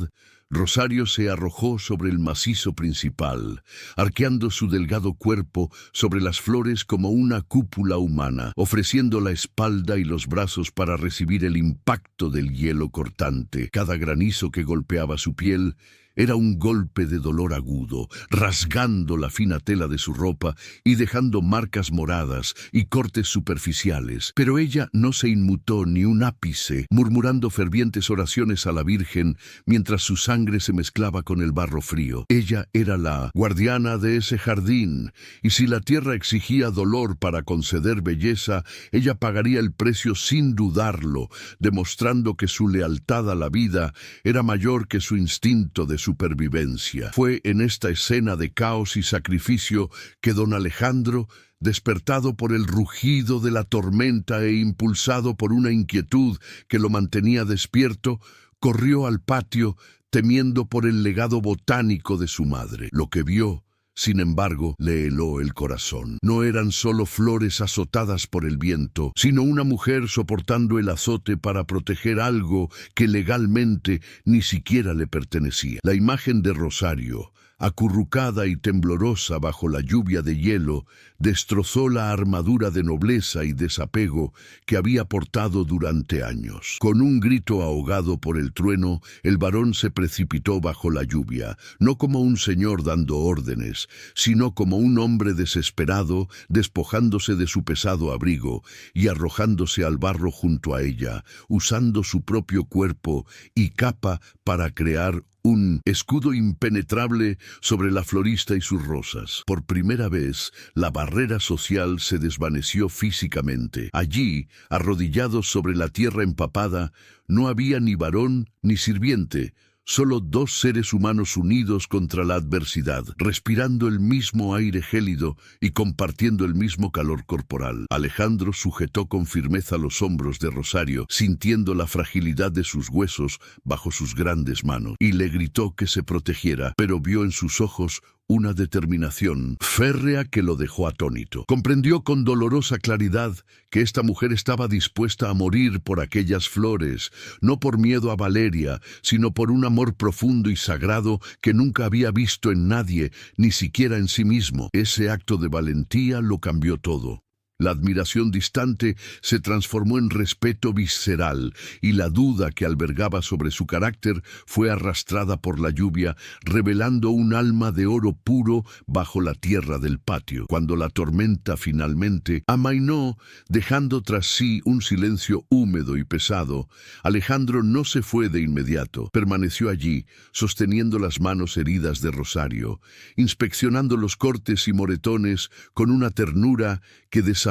Rosario se arrojó sobre el macizo principal, arqueando su delgado cuerpo sobre las flores como una cúpula humana, ofreciendo la espalda y los brazos para recibir el impacto del hielo cortante. Cada granizo que golpeaba su piel era un golpe de dolor agudo, rasgando la fina tela de su ropa y dejando marcas moradas y cortes superficiales. Pero ella no se inmutó ni un ápice, murmurando fervientes oraciones a la Virgen mientras su sangre se mezclaba con el barro frío. Ella era la guardiana de ese jardín, y si la tierra exigía dolor para conceder belleza, ella pagaría el precio sin dudarlo, demostrando que su lealtad a la vida era mayor que su instinto de supervivencia. Fue en esta escena de caos y sacrificio que don Alejandro, despertado por el rugido de la tormenta e impulsado por una inquietud que lo mantenía despierto, corrió al patio temiendo por el legado botánico de su madre. Lo que vio, sin embargo, le heló el corazón. No eran solo flores azotadas por el viento, sino una mujer soportando el azote para proteger algo que legalmente ni siquiera le pertenecía. La imagen de Rosario, acurrucada y temblorosa bajo la lluvia de hielo, destrozó la armadura de nobleza y desapego que había portado durante años. Con un grito ahogado por el trueno, el varón se precipitó bajo la lluvia, no como un señor dando órdenes, sino como un hombre desesperado, despojándose de su pesado abrigo y arrojándose al barro junto a ella, usando su propio cuerpo y capa para crear un escudo impenetrable sobre la florista y sus rosas. Por primera vez, la barrera social se desvaneció físicamente. Allí, arrodillados sobre la tierra empapada, no había ni varón ni sirviente, solo dos seres humanos unidos contra la adversidad, respirando el mismo aire gélido y compartiendo el mismo calor corporal. Alejandro sujetó con firmeza los hombros de Rosario, sintiendo la fragilidad de sus huesos bajo sus grandes manos, y le gritó que se protegiera, pero vio en sus ojos una determinación férrea que lo dejó atónito. Comprendió con dolorosa claridad que esta mujer estaba dispuesta a morir por aquellas flores, no por miedo a Valeria, sino por un amor profundo y sagrado que nunca había visto en nadie, ni siquiera en sí mismo. Ese acto de valentía lo cambió todo. La admiración distante se transformó en respeto visceral, y la duda que albergaba sobre su carácter fue arrastrada por la lluvia, revelando un alma de oro puro bajo la tierra del patio. Cuando la tormenta finalmente amainó, dejando tras sí un silencio húmedo y pesado, Alejandro no se fue de inmediato. Permaneció allí, sosteniendo las manos heridas de Rosario, inspeccionando los cortes y moretones con una ternura que desafiaba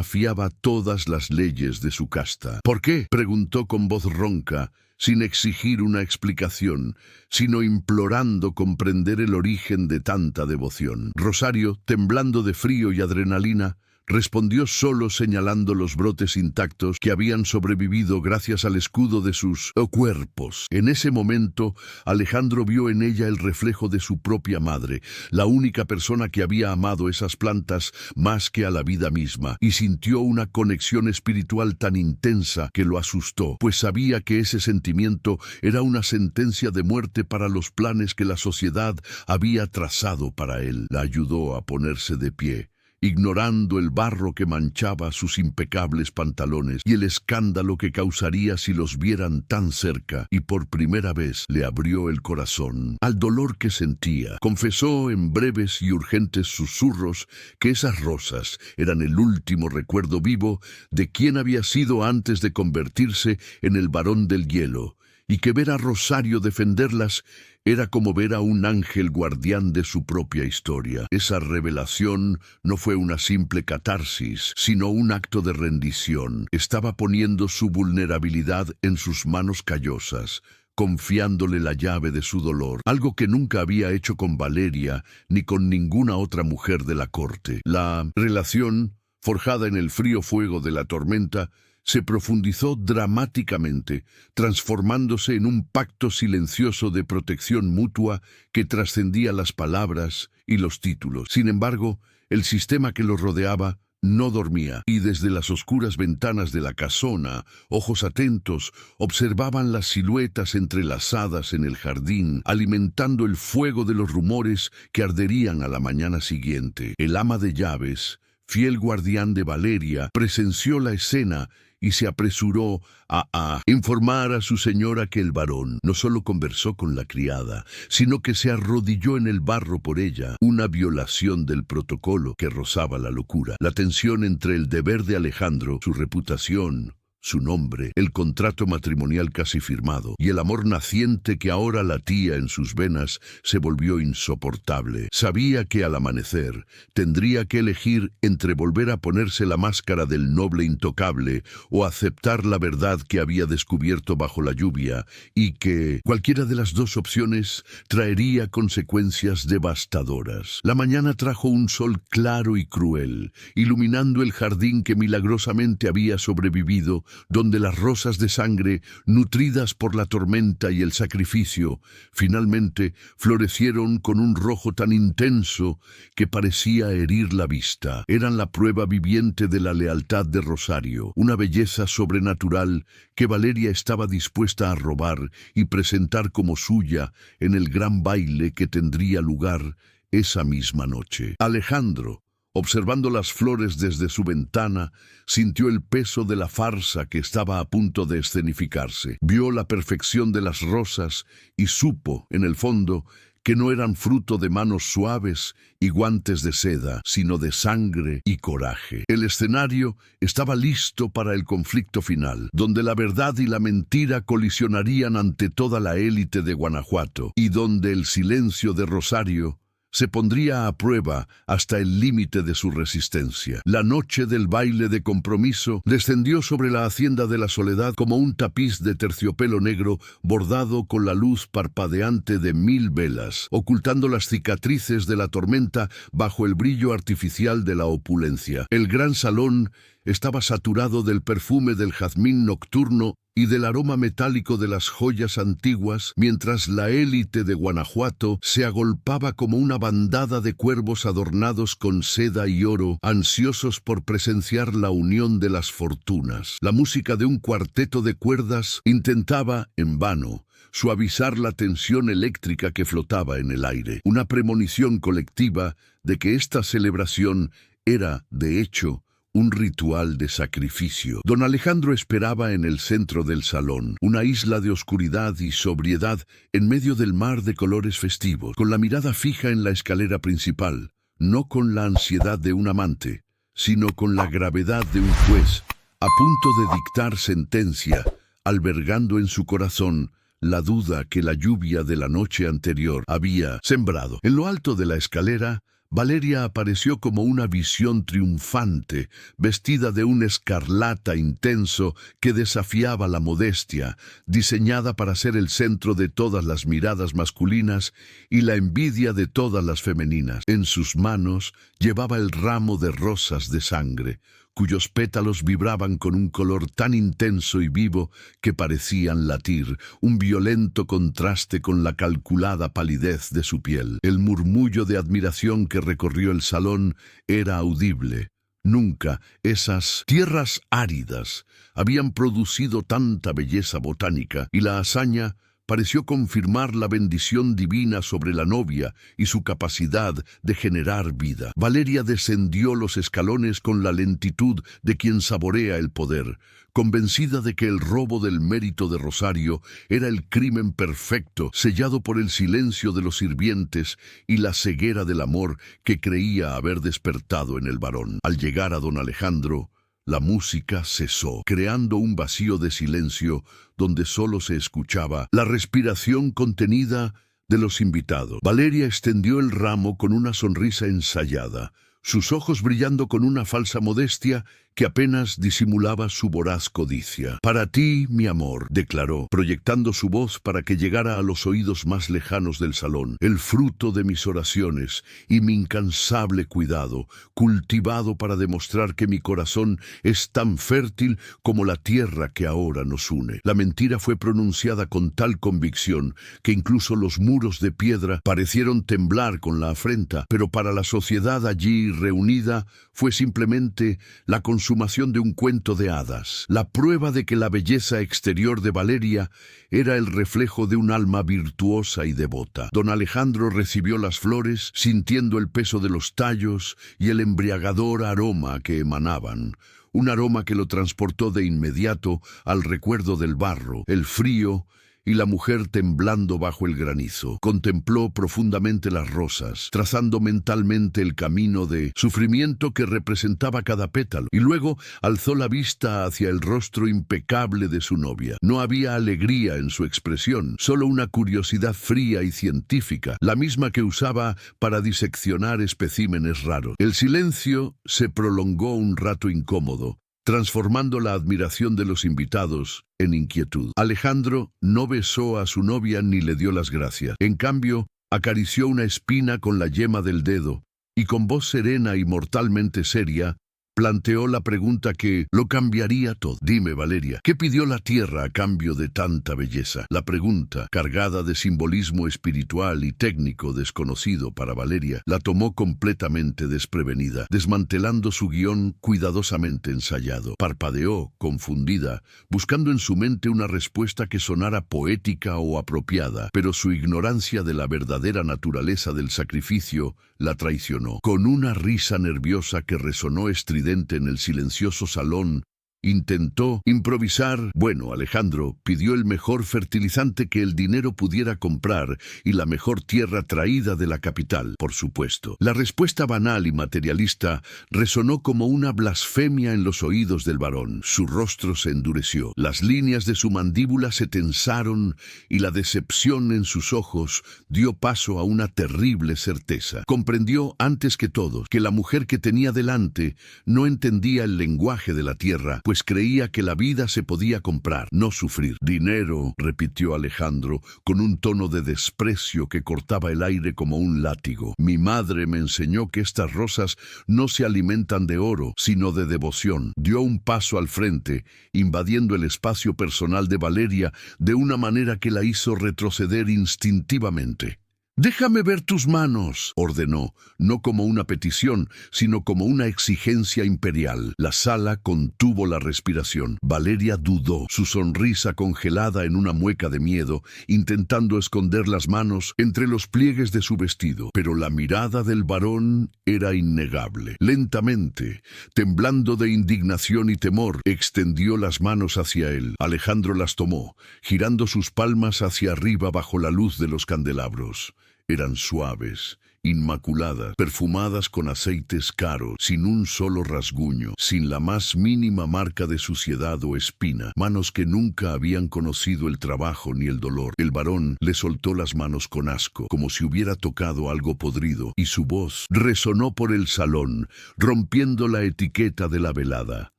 todas las leyes de su casta. ¿Por qué?, preguntó con voz ronca, sin exigir una explicación, sino implorando comprender el origen de tanta devoción. Rosario, temblando de frío y adrenalina, respondió solo señalando los brotes intactos que habían sobrevivido gracias al escudo de sus cuerpos. En ese momento, Alejandro vio en ella el reflejo de su propia madre, la única persona que había amado esas plantas más que a la vida misma, y sintió una conexión espiritual tan intensa que lo asustó, pues sabía que ese sentimiento era una sentencia de muerte para los planes que la sociedad había trazado para él. La ayudó a ponerse de pie, ignorando el barro que manchaba sus impecables pantalones y el escándalo que causaría si los vieran tan cerca, y por primera vez le abrió el corazón al dolor que sentía. Confesó en breves y urgentes susurros que esas rosas eran el último recuerdo vivo de quien había sido antes de convertirse en el varón del hielo, y que ver a Rosario defenderlas era como ver a un ángel guardián de su propia historia. Esa revelación no fue una simple catarsis, sino un acto de rendición. Estaba poniendo su vulnerabilidad en sus manos callosas, confiándole la llave de su dolor, algo que nunca había hecho con Valeria ni con ninguna otra mujer de la corte. La relación, forjada en el frío fuego de la tormenta, se profundizó dramáticamente, transformándose en un pacto silencioso de protección mutua que trascendía las palabras y los títulos. Sin embargo, el sistema que los rodeaba no dormía, y desde las oscuras ventanas de la casona, ojos atentos observaban las siluetas entrelazadas en el jardín, alimentando el fuego de los rumores que arderían a la mañana siguiente. El ama de llaves, fiel guardián de Valeria, presenció la escena y se apresuró a informar a su señora que el varón no solo conversó con la criada, sino que se arrodilló en el barro por ella, una violación del protocolo que rozaba la locura. La tensión entre el deber de Alejandro, su reputación, su nombre, el contrato matrimonial casi firmado y el amor naciente que ahora latía en sus venas se volvió insoportable. Sabía que al amanecer tendría que elegir entre volver a ponerse la máscara del noble intocable o aceptar la verdad que había descubierto bajo la lluvia, y que cualquiera de las dos opciones traería consecuencias devastadoras. La mañana trajo un sol claro y cruel, iluminando el jardín que milagrosamente había sobrevivido, donde las rosas de sangre, nutridas por la tormenta y el sacrificio, finalmente florecieron con un rojo tan intenso que parecía herir la vista. Eran la prueba viviente de la lealtad de Rosario, una belleza sobrenatural que Valeria estaba dispuesta a robar y presentar como suya en el gran baile que tendría lugar esa misma noche. Alejandro, observando las flores desde su ventana, sintió el peso de la farsa que estaba a punto de escenificarse. Vio la perfección de las rosas y supo, en el fondo, que no eran fruto de manos suaves y guantes de seda, sino de sangre y coraje. El escenario estaba listo para el conflicto final, donde la verdad y la mentira colisionarían ante toda la élite de Guanajuato, y donde el silencio de Rosario se pondría a prueba hasta el límite de su resistencia. La noche del baile de compromiso descendió sobre la hacienda de la Soledad como un tapiz de terciopelo negro bordado con la luz parpadeante de 1000 velas, ocultando las cicatrices de la tormenta bajo el brillo artificial de la opulencia. El gran salón estaba saturado del perfume del jazmín nocturno y del aroma metálico de las joyas antiguas, mientras la élite de Guanajuato se agolpaba como una bandada de cuervos adornados con seda y oro, ansiosos por presenciar la unión de las fortunas. La música de un cuarteto de cuerdas intentaba, en vano, suavizar la tensión eléctrica que flotaba en el aire, una premonición colectiva de que esta celebración era, de hecho, un ritual de sacrificio. Don Alejandro esperaba en el centro del salón, una isla de oscuridad y sobriedad en medio del mar de colores festivos, con la mirada fija en la escalera principal, no con la ansiedad de un amante, sino con la gravedad de un juez, a punto de dictar sentencia, albergando en su corazón la duda que la lluvia de la noche anterior había sembrado. En lo alto de la escalera, Valeria apareció como una visión triunfante, vestida de un escarlata intenso que desafiaba la modestia, diseñada para ser el centro de todas las miradas masculinas y la envidia de todas las femeninas. En sus manos llevaba el ramo de rosas de sangre, cuyos pétalos vibraban con un color tan intenso y vivo que parecían latir, un violento contraste con la calculada palidez de su piel. El murmullo de admiración que recorrió el salón era audible. Nunca esas tierras áridas habían producido tanta belleza botánica, y la hazaña pareció confirmar la bendición divina sobre la novia y su capacidad de generar vida. Valeria descendió los escalones con la lentitud de quien saborea el poder, convencida de que el robo del mérito de Rosario era el crimen perfecto, sellado por el silencio de los sirvientes y la ceguera del amor que creía haber despertado en el varón. Al llegar a don Alejandro, la música cesó, creando un vacío de silencio donde solo se escuchaba la respiración contenida de los invitados. Valeria extendió el ramo con una sonrisa ensayada, sus ojos brillando con una falsa modestia que apenas disimulaba su voraz codicia. «Para ti, mi amor», declaró, proyectando su voz para que llegara a los oídos más lejanos del salón, «el fruto de mis oraciones y mi incansable cuidado, cultivado para demostrar que mi corazón es tan fértil como la tierra que ahora nos une». La mentira fue pronunciada con tal convicción que incluso los muros de piedra parecieron temblar con la afrenta, pero para la sociedad allí reunida fue simplemente la consumación de un cuento de hadas, la prueba de que la belleza exterior de Valeria era el reflejo de un alma virtuosa y devota. Don Alejandro recibió las flores, sintiendo el peso de los tallos y el embriagador aroma que emanaban, un aroma que lo transportó de inmediato al recuerdo del barro, el frío y la mujer temblando bajo el granizo. Contempló profundamente las rosas, trazando mentalmente el camino de sufrimiento que representaba cada pétalo, y luego alzó la vista hacia el rostro impecable de su novia. No había alegría en su expresión, solo una curiosidad fría y científica, la misma que usaba para diseccionar especímenes raros. El silencio se prolongó un rato incómodo, transformando la admiración de los invitados en inquietud. Alejandro no besó a su novia ni le dio las gracias. En cambio, acarició una espina con la yema del dedo y con voz serena y mortalmente seria, planteó la pregunta que lo cambiaría todo. «Dime, Valeria, ¿qué pidió la tierra a cambio de tanta belleza?» La pregunta, cargada de simbolismo espiritual y técnico desconocido para Valeria, la tomó completamente desprevenida, desmantelando su guión cuidadosamente ensayado. Parpadeó, confundida, buscando en su mente una respuesta que sonara poética o apropiada, pero su ignorancia de la verdadera naturaleza del sacrificio la traicionó. Con una risa nerviosa que resonó estridente en el silencioso salón, intentó improvisar. «Bueno, Alejandro pidió el mejor fertilizante que el dinero pudiera comprar y la mejor tierra traída de la capital, por supuesto». La respuesta banal y materialista resonó como una blasfemia en los oídos del varón. Su rostro se endureció, las líneas de su mandíbula se tensaron y la decepción en sus ojos dio paso a una terrible certeza. Comprendió antes que todos que la mujer que tenía delante no entendía el lenguaje de la tierra, pues creía que la vida se podía comprar, no sufrir. «Dinero», repitió Alejandro, con un tono de desprecio que cortaba el aire como un látigo. «Mi madre me enseñó que estas rosas no se alimentan de oro, sino de devoción». Dio un paso al frente, invadiendo el espacio personal de Valeria de una manera que la hizo retroceder instintivamente. «Déjame ver tus manos», ordenó, no como una petición, sino como una exigencia imperial. La sala contuvo la respiración. Valeria dudó, su sonrisa congelada en una mueca de miedo, intentando esconder las manos entre los pliegues de su vestido. Pero la mirada del varón era innegable. Lentamente, temblando de indignación y temor, extendió las manos hacia él. Alejandro las tomó, girando sus palmas hacia arriba bajo la luz de los candelabros. Eran suaves inmaculadas, perfumadas con aceites caros, sin un solo rasguño, sin la más mínima marca de suciedad o espina, manos que nunca habían conocido el trabajo ni el dolor. El varón le soltó las manos con asco, como si hubiera tocado algo podrido, y su voz resonó por el salón, rompiendo la etiqueta de la velada.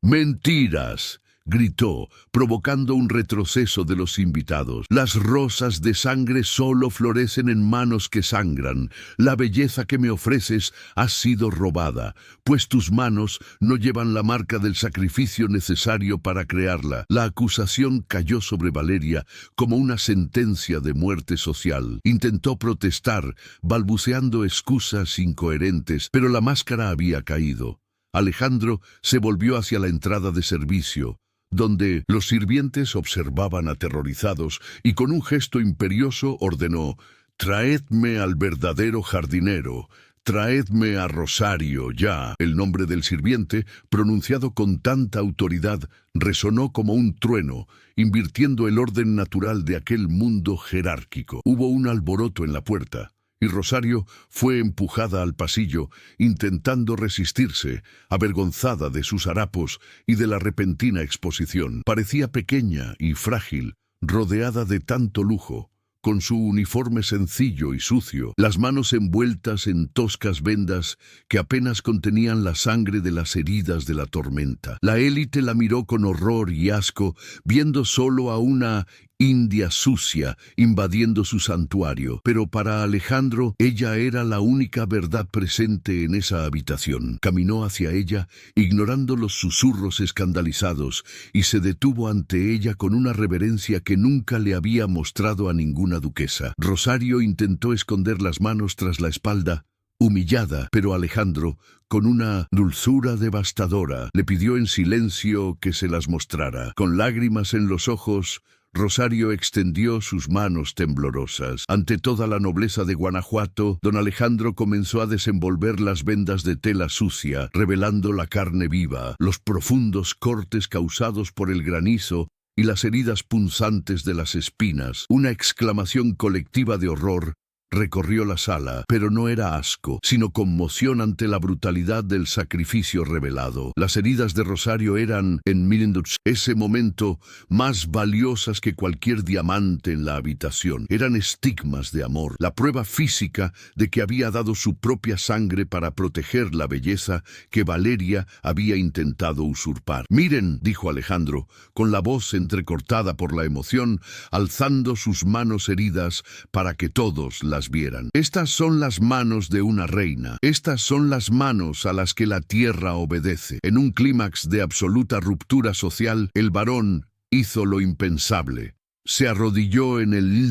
¡Mentiras!, gritó, provocando un retroceso de los invitados. Las rosas de sangre solo florecen en manos que sangran. La belleza que me ofreces ha sido robada, pues tus manos no llevan la marca del sacrificio necesario para crearla. La acusación cayó sobre Valeria como una sentencia de muerte social. Intentó protestar, balbuceando excusas incoherentes, pero la máscara había caído. Alejandro se volvió hacia la entrada de servicio, donde los sirvientes observaban aterrorizados, y con un gesto imperioso ordenó: «Traedme al verdadero jardinero, traedme a Rosario, ya». El nombre del sirviente, pronunciado con tanta autoridad, resonó como un trueno, invirtiendo el orden natural de aquel mundo jerárquico. Hubo un alboroto en la puerta, y Rosario fue empujada al pasillo, intentando resistirse, avergonzada de sus harapos y de la repentina exposición. Parecía pequeña y frágil, rodeada de tanto lujo, con su uniforme sencillo y sucio, las manos envueltas en toscas vendas que apenas contenían la sangre de las heridas de la tormenta. La élite la miró con horror y asco, viendo solo a una india sucia invadiendo su santuario, pero para Alejandro ella era la única verdad presente en esa habitación. Caminó hacia ella, ignorando los susurros escandalizados, y se detuvo ante ella con una reverencia que nunca le había mostrado a ninguna duquesa. Rosario intentó esconder las manos tras la espalda, humillada, pero Alejandro, con una dulzura devastadora, le pidió en silencio que se las mostrara. Con lágrimas en los ojos, Rosario extendió sus manos temblorosas. Ante toda la nobleza de Guanajuato, don Alejandro comenzó a desenvolver las vendas de tela sucia, revelando la carne viva, los profundos cortes causados por el granizo y las heridas punzantes de las espinas. Una exclamación colectiva de horror recorrió la sala, pero no era asco, sino conmoción ante la brutalidad del sacrificio revelado. Las heridas de Rosario eran, en ese momento, más valiosas que cualquier diamante en la habitación. Eran estigmas de amor, la prueba física de que había dado su propia sangre para proteger la belleza que Valeria había intentado usurpar. «Miren», dijo Alejandro, con la voz entrecortada por la emoción, alzando sus manos heridas para que todos las vieran. «Estas son las manos de una reina. Estas son las manos a las que la tierra obedece». En un clímax de absoluta ruptura social, el varón hizo lo impensable. Se arrodilló en el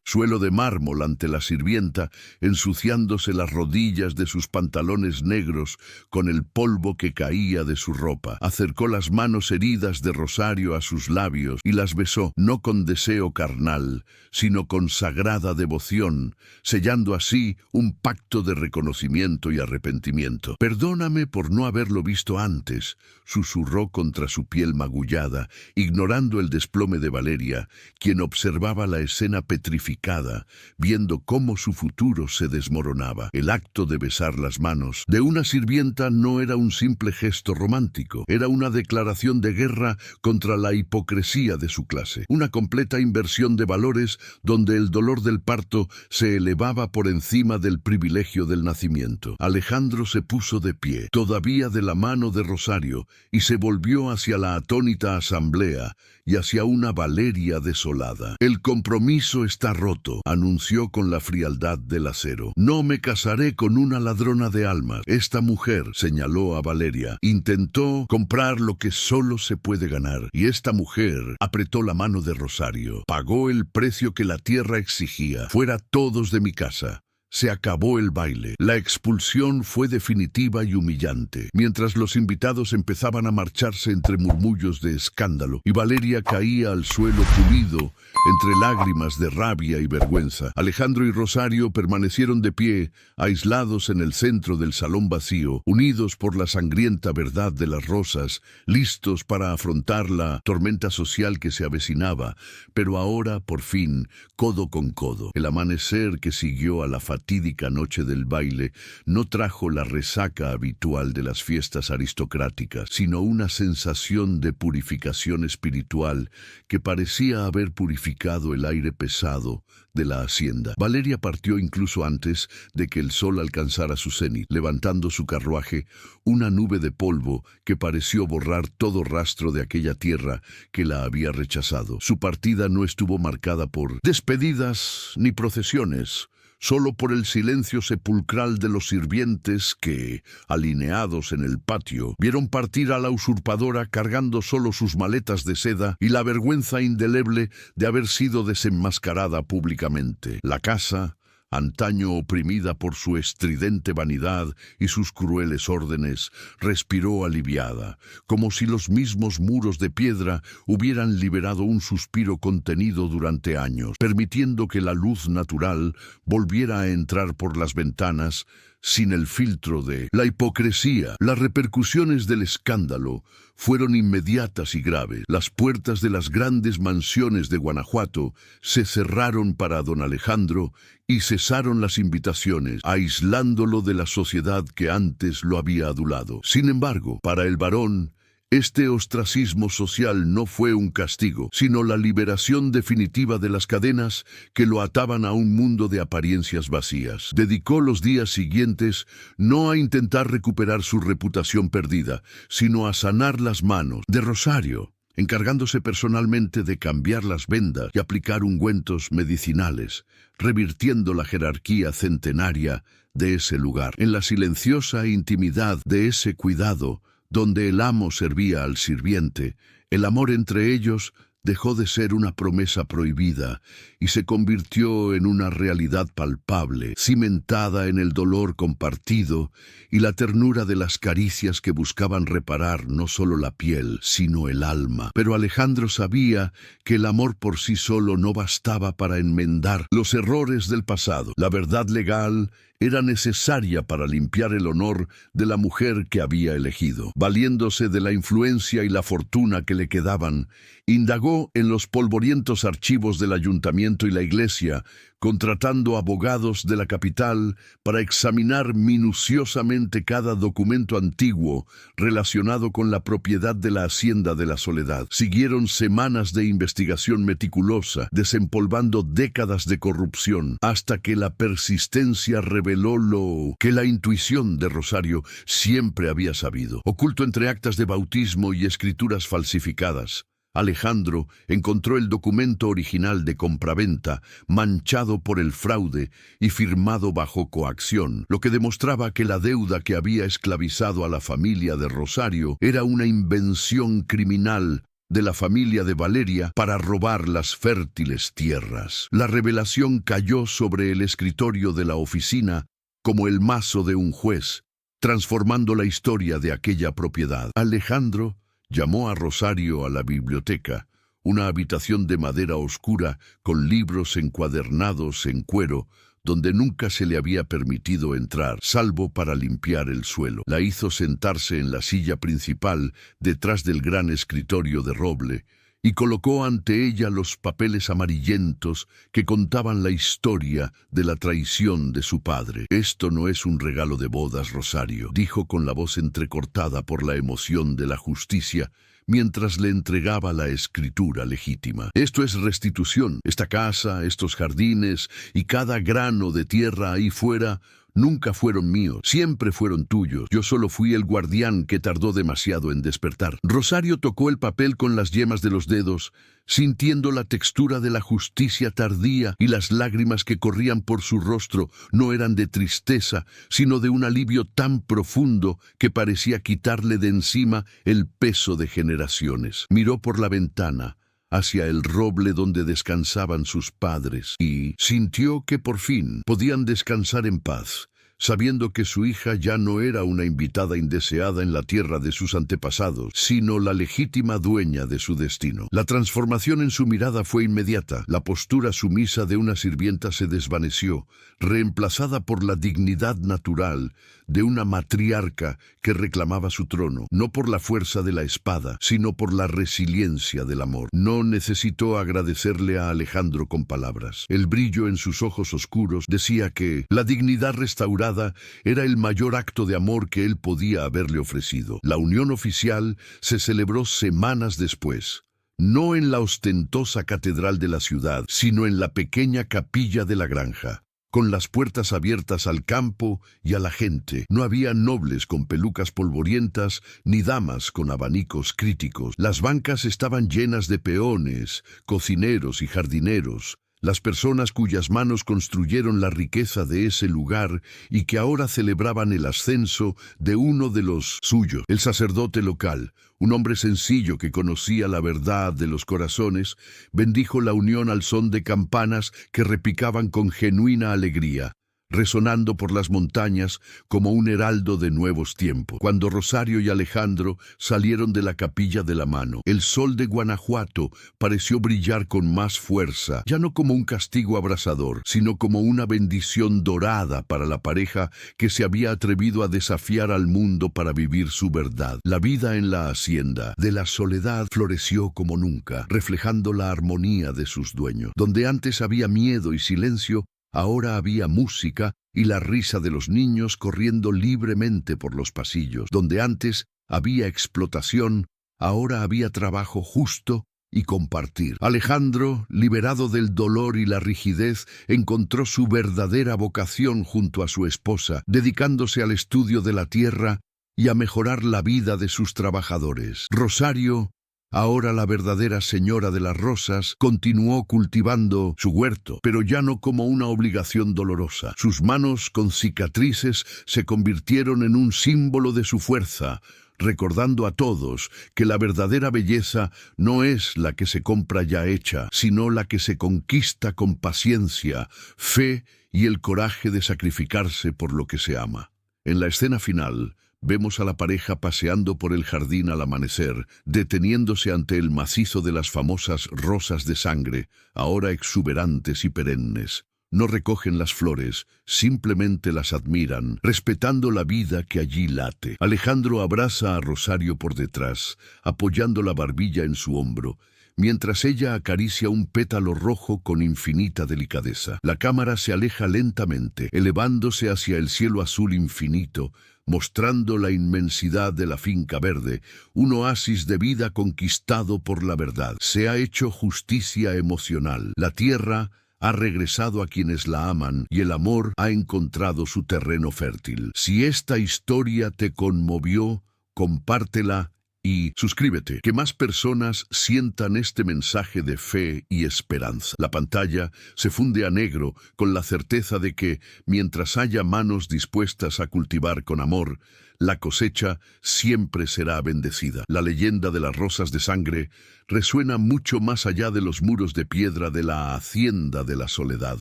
suelo de mármol ante la sirvienta, ensuciándose las rodillas de sus pantalones negros con el polvo que caía de su ropa. Acercó las manos heridas de Rosario a sus labios y las besó, no con deseo carnal, sino con sagrada devoción, sellando así un pacto de reconocimiento y arrepentimiento. «Perdóname por no haberlo visto antes», susurró contra su piel magullada, ignorando el desplome de Valeria, quien observaba la escena petrificada, viendo cómo su futuro se desmoronaba. El acto de besar las manos de una sirvienta no era un simple gesto romántico, era una declaración de guerra contra la hipocresía de su clase, una completa inversión de valores donde el dolor del parto se elevaba por encima del privilegio del nacimiento. Alejandro se puso de pie, todavía de la mano de Rosario, y se volvió hacia la atónita asamblea y hacia una Valeria desolada. «El compromiso está roto», anunció con la frialdad del acero. «No me casaré con una ladrona de almas. Esta mujer», señaló a Valeria, «intentó comprar lo que solo se puede ganar, y esta mujer», apretó la mano de Rosario, «pagó el precio que la tierra exigía. Fuera todos de mi casa». Se acabó el baile. La expulsión fue definitiva y humillante, mientras los invitados empezaban a marcharse entre murmullos de escándalo, y Valeria caía al suelo pulido entre lágrimas de rabia y vergüenza. Alejandro y Rosario permanecieron de pie, aislados en el centro del salón vacío, unidos por la sangrienta verdad de las rosas, listos para afrontar la tormenta social que se avecinaba, pero ahora, por fin, codo con codo. El amanecer que siguió a la fatídica noche del baile no trajo la resaca habitual de las fiestas aristocráticas, sino una sensación de purificación espiritual que parecía haber purificado el aire pesado de la hacienda. Valeria partió incluso antes de que el sol alcanzara su cenit, levantando su carruaje una nube de polvo que pareció borrar todo rastro de aquella tierra que la había rechazado. Su partida no estuvo marcada por despedidas ni procesiones, solo por el silencio sepulcral de los sirvientes que, alineados en el patio, vieron partir a la usurpadora cargando solo sus maletas de seda y la vergüenza indeleble de haber sido desenmascarada públicamente. La casa, antaño oprimida por su estridente vanidad y sus crueles órdenes, respiró aliviada, como si los mismos muros de piedra hubieran liberado un suspiro contenido durante años, permitiendo que la luz natural volviera a entrar por las ventanas sin el filtro de la hipocresía. Las repercusiones del escándalo fueron inmediatas y graves. Las puertas de las grandes mansiones de Guanajuato se cerraron para don Alejandro y cesaron las invitaciones, aislándolo de la sociedad que antes lo había adulado. Sin embargo, para el varón, este ostracismo social no fue un castigo, sino la liberación definitiva de las cadenas que lo ataban a un mundo de apariencias vacías. Dedicó los días siguientes no a intentar recuperar su reputación perdida, sino a sanar las manos de Rosario, encargándose personalmente de cambiar las vendas y aplicar ungüentos medicinales, revirtiendo la jerarquía centenaria de ese lugar. En la silenciosa intimidad de ese cuidado, donde el amo servía al sirviente, el amor entre ellos dejó de ser una promesa prohibida y se convirtió en una realidad palpable, cimentada en el dolor compartido y la ternura de las caricias que buscaban reparar no solo la piel, sino el alma. Pero Alejandro sabía que el amor por sí solo no bastaba para enmendar los errores del pasado. La verdad legal era necesaria para limpiar el honor de la mujer que había elegido. Valiéndose de la influencia y la fortuna que le quedaban, indagó en los polvorientos archivos del ayuntamiento y la iglesia, contratando abogados de la capital para examinar minuciosamente cada documento antiguo relacionado con la propiedad de la hacienda de la Soledad. Siguieron semanas de investigación meticulosa, desempolvando décadas de corrupción, hasta que la persistencia reveló lo que la intuición de Rosario siempre había sabido. Oculto entre actas de bautismo y escrituras falsificadas, Alejandro encontró el documento original de compraventa, manchado por el fraude y firmado bajo coacción, lo que demostraba que la deuda que había esclavizado a la familia de Rosario era una invención criminal de la familia de Valeria para robar las fértiles tierras. La revelación cayó sobre el escritorio de la oficina como el mazo de un juez, transformando la historia de aquella propiedad. Alejandro llamó a Rosario a la biblioteca, una habitación de madera oscura con libros encuadernados en cuero, donde nunca se le había permitido entrar, salvo para limpiar el suelo. La hizo sentarse en la silla principal, detrás del gran escritorio de roble, y colocó ante ella los papeles amarillentos que contaban la historia de la traición de su padre. «Esto no es un regalo de bodas, Rosario», dijo con la voz entrecortada por la emoción de la justicia, mientras le entregaba la escritura legítima. «Esto es restitución. Esta casa, estos jardines y cada grano de tierra ahí fuera nunca fueron míos, siempre fueron tuyos. Yo solo fui el guardián que tardó demasiado en despertar». Rosario tocó el papel con las yemas de los dedos, sintiendo la textura de la justicia tardía, y las lágrimas que corrían por su rostro no eran de tristeza, sino de un alivio tan profundo que parecía quitarle de encima el peso de generaciones. Miró por la ventana hacia el roble donde descansaban sus padres, y sintió que por fin podían descansar en paz, sabiendo que su hija ya no era una invitada indeseada en la tierra de sus antepasados, sino la legítima dueña de su destino. La transformación en su mirada fue inmediata. La postura sumisa de una sirvienta se desvaneció, reemplazada por la dignidad natural de una matriarca que reclamaba su trono, no por la fuerza de la espada, sino por la resiliencia del amor. No necesitó agradecerle a Alejandro con palabras. El brillo en sus ojos oscuros decía que la dignidad restaurada era el mayor acto de amor que él podía haberle ofrecido. La unión oficial se celebró semanas después, no en la ostentosa catedral de la ciudad, sino en la pequeña capilla de la granja, con las puertas abiertas al campo y a la gente. No había nobles con pelucas polvorientas, ni damas con abanicos críticos. Las bancas estaban llenas de peones, cocineros y jardineros, las personas cuyas manos construyeron la riqueza de ese lugar y que ahora celebraban el ascenso de uno de los suyos. El sacerdote local, un hombre sencillo que conocía la verdad de los corazones, bendijo la unión al son de campanas que repicaban con genuina alegría, resonando por las montañas como un heraldo de nuevos tiempos. Cuando Rosario y Alejandro salieron de la capilla de la mano, el sol de Guanajuato pareció brillar con más fuerza, ya no como un castigo abrasador, sino como una bendición dorada para la pareja que se había atrevido a desafiar al mundo para vivir su verdad. La vida en la hacienda de la Soledad floreció como nunca, reflejando la armonía de sus dueños. Donde antes había miedo y silencio, ahora había música y la risa de los niños corriendo libremente por los pasillos. Donde antes había explotación, ahora había trabajo justo y compartir. Alejandro, liberado del dolor y la rigidez, encontró su verdadera vocación junto a su esposa, dedicándose al estudio de la tierra y a mejorar la vida de sus trabajadores. Rosario, ahora la verdadera señora de las rosas, continuó cultivando su huerto, pero ya no como una obligación dolorosa. Sus manos con cicatrices se convirtieron en un símbolo de su fuerza, recordando a todos que la verdadera belleza no es la que se compra ya hecha, sino la que se conquista con paciencia, fe y el coraje de sacrificarse por lo que se ama. En la escena final, vemos a la pareja paseando por el jardín al amanecer, deteniéndose ante el macizo de las famosas rosas de sangre, ahora exuberantes y perennes. No recogen las flores, simplemente las admiran, respetando la vida que allí late. Alejandro abraza a Rosario por detrás, apoyando la barbilla en su hombro, mientras ella acaricia un pétalo rojo con infinita delicadeza. La cámara se aleja lentamente, elevándose hacia el cielo azul infinito, mostrando la inmensidad de la finca verde, un oasis de vida conquistado por la verdad. Se ha hecho justicia emocional. La tierra ha regresado a quienes la aman y el amor ha encontrado su terreno fértil. Si esta historia te conmovió, compártela y suscríbete, que más personas sientan este mensaje de fe y esperanza. La pantalla se funde a negro con la certeza de que, mientras haya manos dispuestas a cultivar con amor, la cosecha siempre será bendecida. La leyenda de las rosas de sangre resuena mucho más allá de los muros de piedra de la hacienda de la Soledad,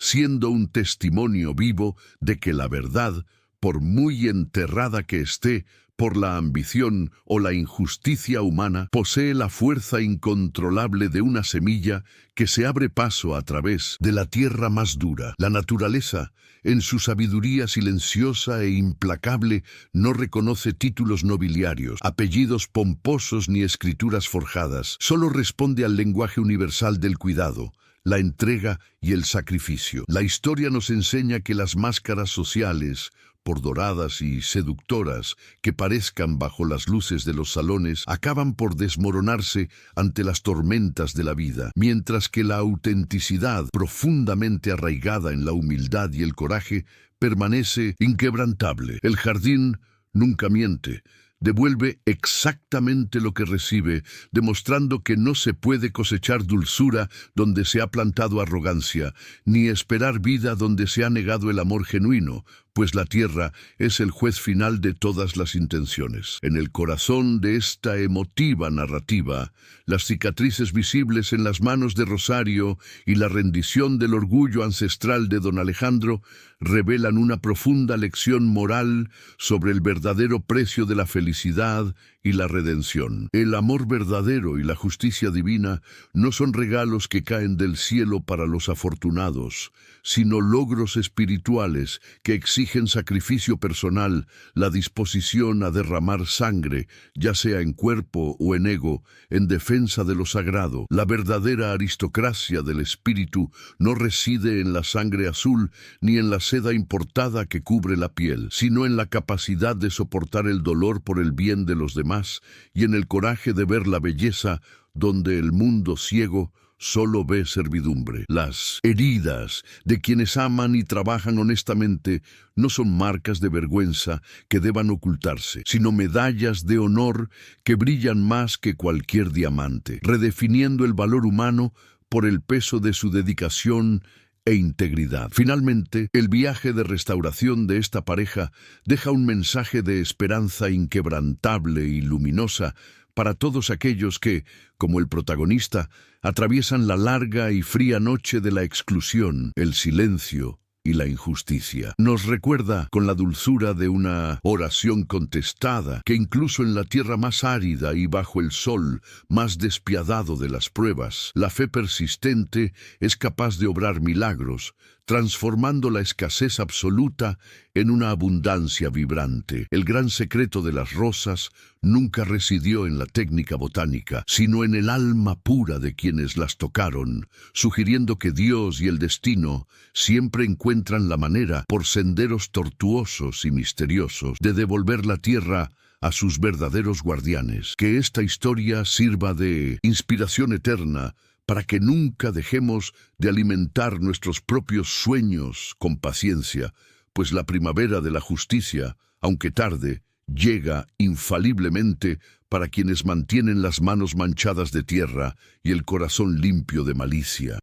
siendo un testimonio vivo de que la verdad, por muy enterrada que esté, por la ambición o la injusticia humana, posee la fuerza incontrolable de una semilla que se abre paso a través de la tierra más dura. La naturaleza, en su sabiduría silenciosa e implacable, no reconoce títulos nobiliarios, apellidos pomposos ni escrituras forjadas. Solo responde al lenguaje universal del cuidado, la entrega y el sacrificio. La historia nos enseña que las máscaras sociales, por doradas y seductoras que parezcan bajo las luces de los salones, acaban por desmoronarse ante las tormentas de la vida, mientras que la autenticidad, profundamente arraigada en la humildad y el coraje, permanece inquebrantable. El jardín nunca miente. Devuelve exactamente lo que recibe, demostrando que no se puede cosechar dulzura donde se ha plantado arrogancia, ni esperar vida donde se ha negado el amor genuino, pues la tierra es el juez final de todas las intenciones. En el corazón de esta emotiva narrativa, las cicatrices visibles en las manos de Rosario y la rendición del orgullo ancestral de don Alejandro revelan una profunda lección moral sobre el verdadero precio de la felicidad y la redención. El amor verdadero y la justicia divina no son regalos que caen del cielo para los afortunados, sino logros espirituales que exigen sacrificio personal, la disposición a derramar sangre, ya sea en cuerpo o en ego, en defensa de lo sagrado. La verdadera aristocracia del espíritu no reside en la sangre azul ni en la seda importada que cubre la piel, sino en la capacidad de soportar el dolor por el bien de los demás y en el coraje de ver la belleza donde el mundo ciego solo ve servidumbre. Las heridas de quienes aman y trabajan honestamente no son marcas de vergüenza que deban ocultarse, sino medallas de honor que brillan más que cualquier diamante, redefiniendo el valor humano por el peso de su dedicación e integridad. Finalmente, el viaje de restauración de esta pareja deja un mensaje de esperanza inquebrantable y luminosa para todos aquellos que, como el protagonista, atraviesan la larga y fría noche de la exclusión, el silencio y la injusticia. Nos recuerda con la dulzura de una oración contestada que incluso en la tierra más árida y bajo el sol más despiadado de las pruebas, la fe persistente es capaz de obrar milagros, transformando la escasez absoluta en una abundancia vibrante. El gran secreto de las rosas nunca residió en la técnica botánica, sino en el alma pura de quienes las tocaron, sugiriendo que Dios y el destino siempre encuentran la manera, por senderos tortuosos y misteriosos, de devolver la tierra a sus verdaderos guardianes. Que esta historia sirva de inspiración eterna para que nunca dejemos de alimentar nuestros propios sueños con paciencia, pues la primavera de la justicia, aunque tarde, llega infaliblemente para quienes mantienen las manos manchadas de tierra y el corazón limpio de malicia.